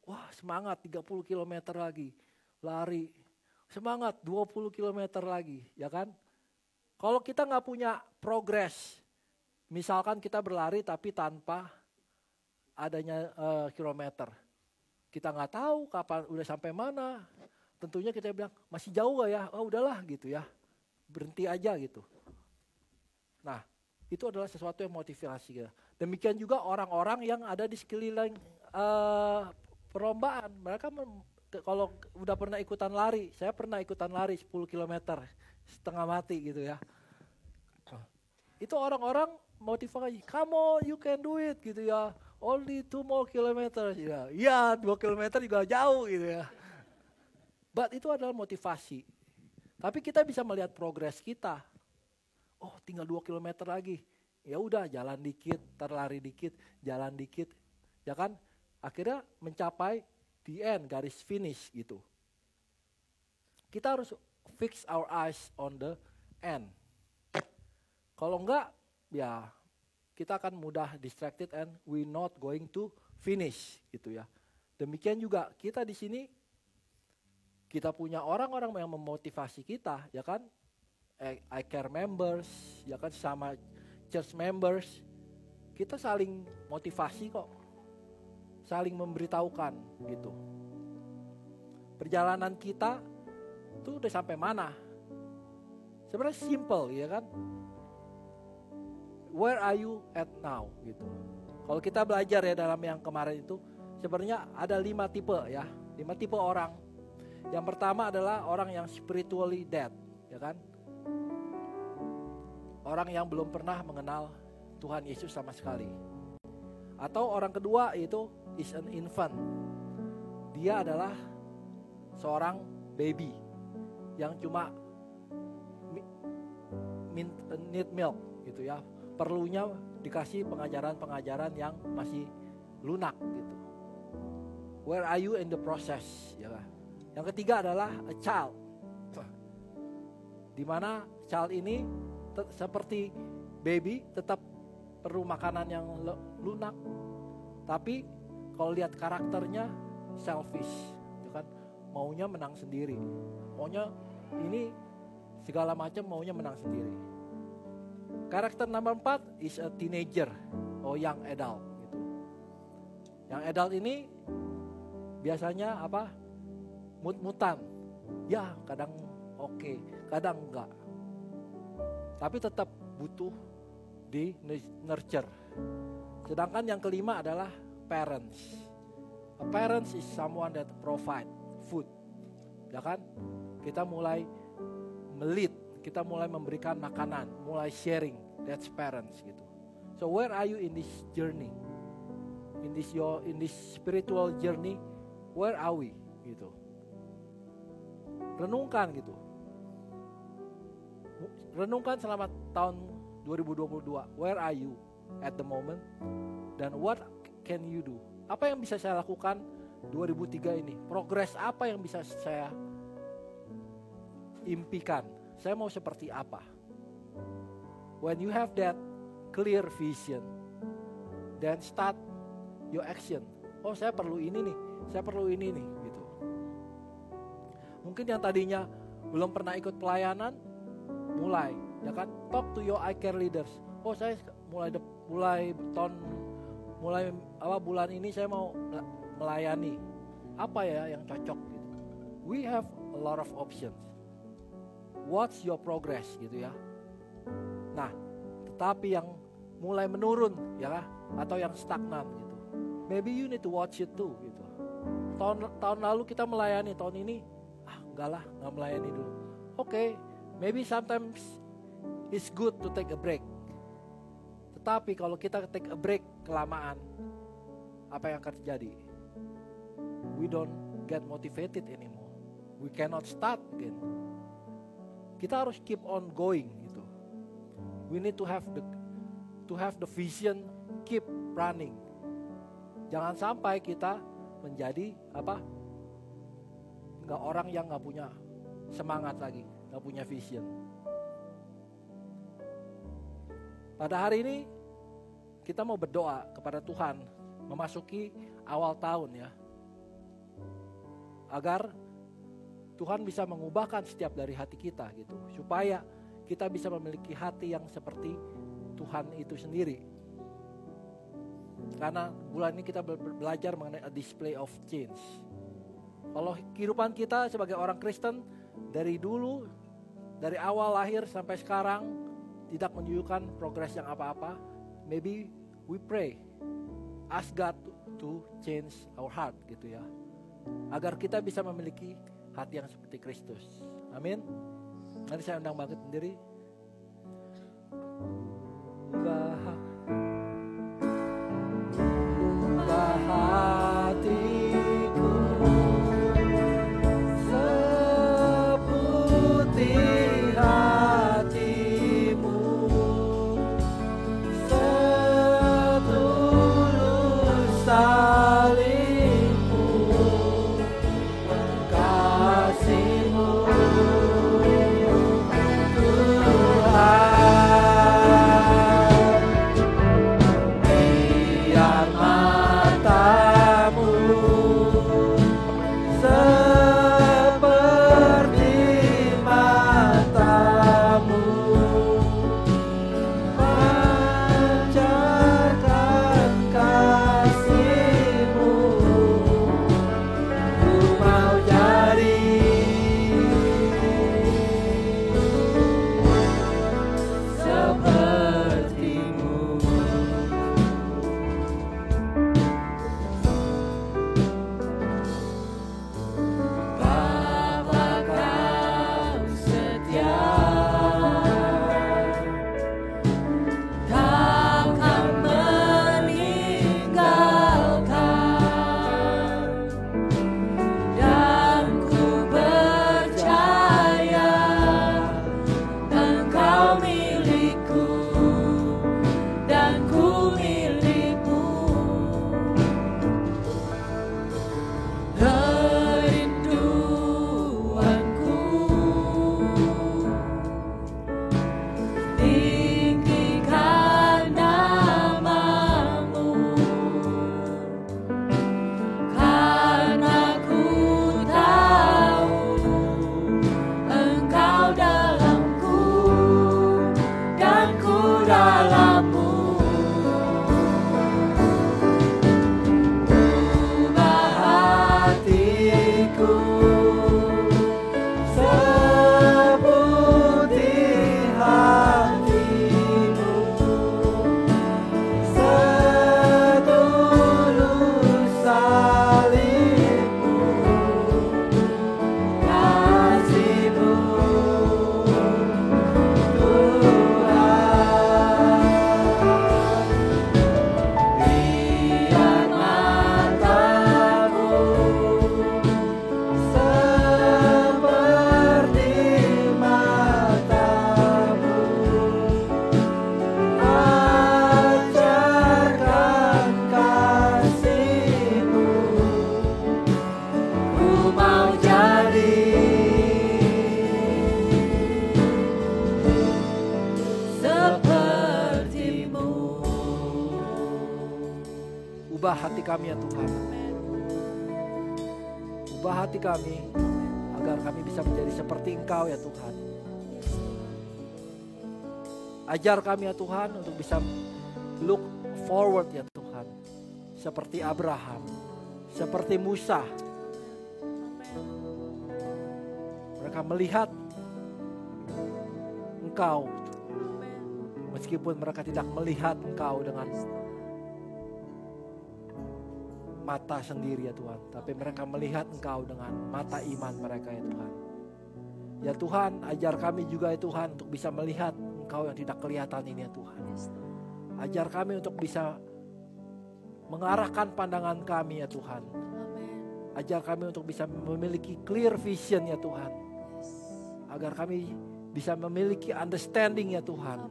wah semangat 30 kilometer lagi, lari. Semangat 20 kilometer lagi, ya kan? Kalau kita nggak punya progres, misalkan kita berlari tapi tanpa adanya kilometer, kita nggak tahu kapan udah sampai mana. Tentunya kita bilang masih jauh gak ya? Oh udahlah gitu ya, berhenti aja gitu. Nah itu adalah sesuatu yang motivasi kita. Demikian juga orang-orang yang ada di sekeliling perlombaan, mereka kalau udah pernah ikutan lari, saya pernah ikutan lari 10 km, setengah mati gitu ya. Itu orang-orang motivasi, come on you can do it gitu ya. Only 2 more kilometers ya. Ya 2 kilometer juga jauh gitu ya. But itu adalah motivasi. Tapi kita bisa melihat progres kita. Oh tinggal 2 kilometer lagi. Ya udah jalan dikit, terlari dikit, jalan dikit. Ya kan? Akhirnya mencapai the end, garis finish gitu. Kita harus fix our eyes on the end. Kalau enggak, ya kita akan mudah distracted and we not going to finish gitu ya. Demikian juga kita di sini, kita punya orang-orang yang memotivasi kita, ya kan? I care members, ya kan, sama church members. Kita saling motivasi kok. Saling memberitahukan gitu. Perjalanan kita tuh udah sampai mana? Sebenarnya simple ya kan? Where are you at now gitu. Kalau kita belajar ya dalam yang kemarin itu, sebenarnya ada 5 tipe ya. 5 tipe orang. Yang pertama adalah orang yang spiritually dead, ya kan? Orang yang belum pernah mengenal Tuhan Yesus sama sekali. Atau orang kedua itu is an infant. Dia adalah seorang baby yang cuma need milk gitu ya. Perlunya dikasih pengajaran-pengajaran yang masih lunak gitu. Where are you in the process? Ya kan? Yang ketiga adalah a child. Di mana child ini seperti baby tetap perlu makanan yang lunak. Tapi kalau lihat karakternya selfish, gitu kan? Maunya menang sendiri. Maunya ini segala macam maunya menang sendiri. Karakter nomor 4 is a teenager or young adult gitu. Yang adult ini biasanya apa? Mut-mutan. Ya, kadang oke, kadang enggak. Tapi tetap butuh di nurture. Sedangkan yang kelima adalah parents. A parents is someone that provide food. Ya kan? Kita mulai melit, kita mulai memberikan makanan, mulai sharing. That's parents gitu. So where are you in this journey? In this spiritual journey, where are we gitu. Renungkan gitu. Renungkan selama tahun 2022. Where are you at the moment? Dan what can you do? Apa yang bisa saya lakukan 2003 ini? Progres apa yang bisa saya impikan? Saya mau seperti apa? When you have that clear vision, then start your action. Oh, saya perlu ini nih, saya perlu ini nih gitu. Mungkin yang tadinya belum pernah ikut pelayanan, mulai, ya kan? Talk to your iCare leaders. Oh, saya mulai bulan ini saya mau melayani. Apa ya yang cocok gitu. We have a lot of options. What's your progress gitu ya. Nah, tetapi yang mulai menurun ya kan, atau yang stagnan gitu. Maybe you need to watch it too gitu. Tahun lalu kita melayani, tahun ini enggak lah, enggak melayani dulu. Okay, maybe sometimes it's good to take a break. Tetapi kalau kita take a break kelamaan, apa yang akan terjadi? We don't get motivated anymore. We cannot start again. Kita harus keep on going gitu. We need to have the vision, keep running. Jangan sampai kita menjadi orang yang nggak punya semangat lagi, nggak punya vision. Pada hari ini kita mau berdoa kepada Tuhan memasuki awal tahun ya, agar Tuhan bisa mengubahkan setiap dari hati kita gitu, supaya kita bisa memiliki hati yang seperti Tuhan itu sendiri. Karena bulan ini kita belajar mengenai a display of change. Kalau kehidupan kita sebagai orang Kristen dari dulu, dari awal lahir sampai sekarang tidak menunjukkan progres yang apa-apa, maybe we pray, ask God to change our heart gitu ya, agar kita bisa memiliki hati yang seperti Kristus. Amin. Nanti saya undang bangkit sendiri. Ubah hatiku seputih hatimu, setulus salibmu, kasihmu Tuhan. Biar matamu seperti matamu pancarkan kasihmu. Ku mau jadi hati kami ya Tuhan. Ubah hati kami agar kami bisa menjadi seperti Engkau ya Tuhan. Ajar kami ya Tuhan untuk bisa look forward ya Tuhan. Seperti Abraham, seperti Musa. Mereka melihat Engkau. Meskipun mereka tidak melihat Engkau dengan mata sendiri ya Tuhan. Tapi mereka melihat Engkau dengan mata iman mereka ya Tuhan. Ya Tuhan, ajar kami juga ya Tuhan untuk bisa melihat Engkau yang tidak kelihatan ini ya Tuhan. Ajar kami untuk bisa mengarahkan pandangan kami ya Tuhan. Ajar kami untuk bisa memiliki clear vision ya Tuhan. Agar kami bisa memiliki understanding ya Tuhan.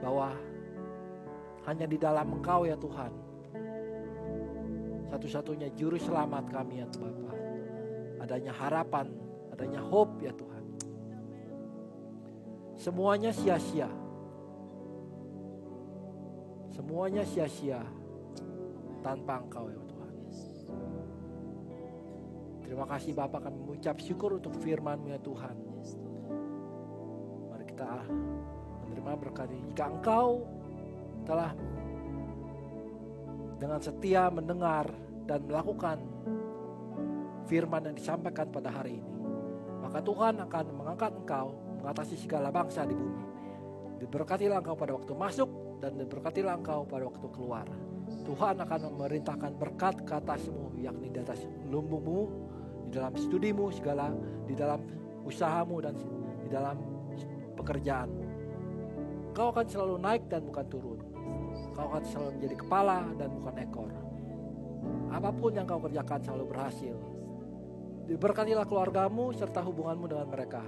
Bahwa hanya di dalam Engkau ya Tuhan. Satu-satunya juru selamat kami ya Bapa. Adanya harapan, adanya hope ya Tuhan. Semuanya sia-sia. Semuanya sia-sia tanpa Engkau ya Tuhan. Terima kasih Bapa, kami mengucap syukur untuk firman-Mu ya Tuhan. Mari kita menerima berkat ini. Jika Engkau telah dengan setia mendengar dan melakukan firman yang disampaikan pada hari ini, maka Tuhan akan mengangkat Engkau mengatasi segala bangsa di bumi. Diberkatilah Engkau pada waktu masuk dan diberkatilah Engkau pada waktu keluar. Tuhan akan memerintahkan berkat ke atasmu, yakni di atas lumbungmu, di dalam studimu segala, di dalam usahamu dan di dalam pekerjaanmu. Kau akan selalu naik dan bukan turun. Kau akan selalu menjadi kepala dan bukan ekor. Apapun yang kau kerjakan selalu berhasil. Diberkatilah keluargamu serta hubunganmu dengan mereka.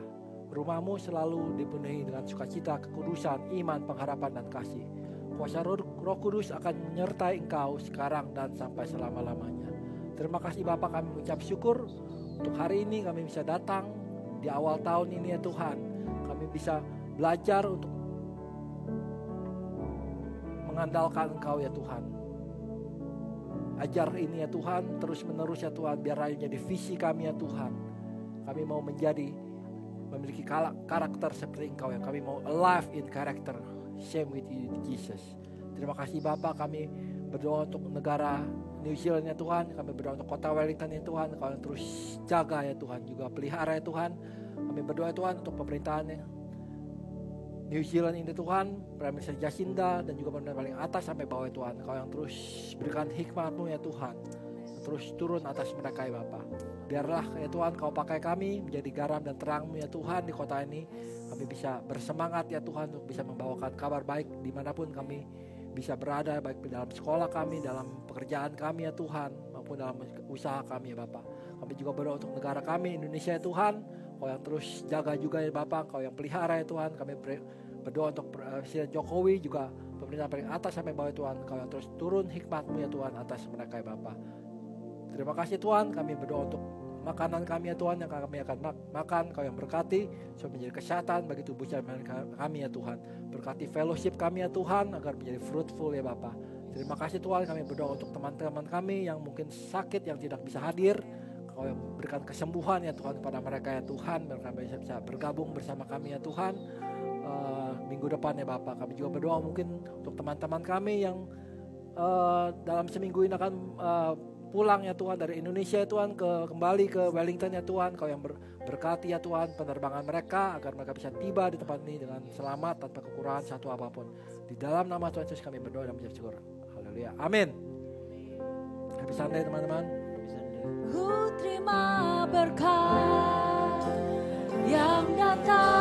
Rumahmu selalu dipenuhi dengan sukacita, kekudusan, iman, pengharapan, dan kasih. Kuasa Roh Kudus akan menyertai engkau sekarang dan sampai selama-lamanya. Terima kasih Bapa, kami mengucap syukur untuk hari ini kami bisa datang di awal tahun ini ya Tuhan. Kami bisa belajar untuk mengandalkan Engkau ya Tuhan. Ajar ini ya Tuhan terus menerus ya Tuhan, biar jadi visi kami ya Tuhan. Kami mau memiliki karakter seperti Engkau ya. Kami mau alive in character, same with you Jesus. Terima kasih Bapa, kami berdoa untuk negara New Zealand ya Tuhan. Kami berdoa untuk kota Wellington ya Tuhan. Kau yang terus jaga ya Tuhan, juga pelihara ya Tuhan. Kami berdoa ya Tuhan untuk pemerintahan New Zealand ini Tuhan, Prime Minister Jacinda dan juga pemerintahan paling atas sampai bawah ya Tuhan. Kau yang terus berikan hikmat-Mu ya Tuhan, terus turun atas mereka ya Bapa. Biarlah ya Tuhan Kau pakai kami menjadi garam dan terang-Mu ya Tuhan di kota ini. Kami bisa bersemangat ya Tuhan untuk bisa membawakan kabar baik dimanapun kami bisa berada, baik di dalam sekolah kami, dalam pekerjaan kami ya Tuhan, maupun dalam usaha kami ya Bapa. Kami juga berdoa untuk negara kami Indonesia ya Tuhan. Kau yang terus jaga juga ya Bapak, Kau yang pelihara ya Tuhan. Kami berdoa untuk Presiden Jokowi, juga pemerintah paling atas sampai bawah ya Tuhan. Kau yang terus turun hikmat-Mu ya Tuhan atas mereka ya Bapak. Terima kasih Tuhan, kami berdoa untuk makanan kami ya Tuhan yang kami akan makan. Kau yang berkati supaya menjadi kesehatan bagi tubuh kami ya Tuhan. Berkati fellowship kami ya Tuhan agar menjadi fruitful ya Bapak. Terima kasih Tuhan, kami berdoa untuk teman-teman kami yang mungkin sakit, yang tidak bisa hadir. Kau yang berikan kesembuhan ya Tuhan kepada mereka ya Tuhan. Mereka bisa bergabung bersama kami ya Tuhan minggu depan ya Bapak. Kami juga berdoa mungkin untuk teman-teman kami yang dalam seminggu ini akan pulang ya Tuhan dari Indonesia ya Tuhan, kembali ke Wellington ya Tuhan. Kau yang berkati ya Tuhan penerbangan mereka agar mereka bisa tiba di tempat ini dengan selamat tanpa kekurangan satu apapun. Di dalam nama Tuhan Yesus kami berdoa dan mengucap syukur. Haleluya. Amin. Happy Sunday teman-teman. Ku terima berkat yang datang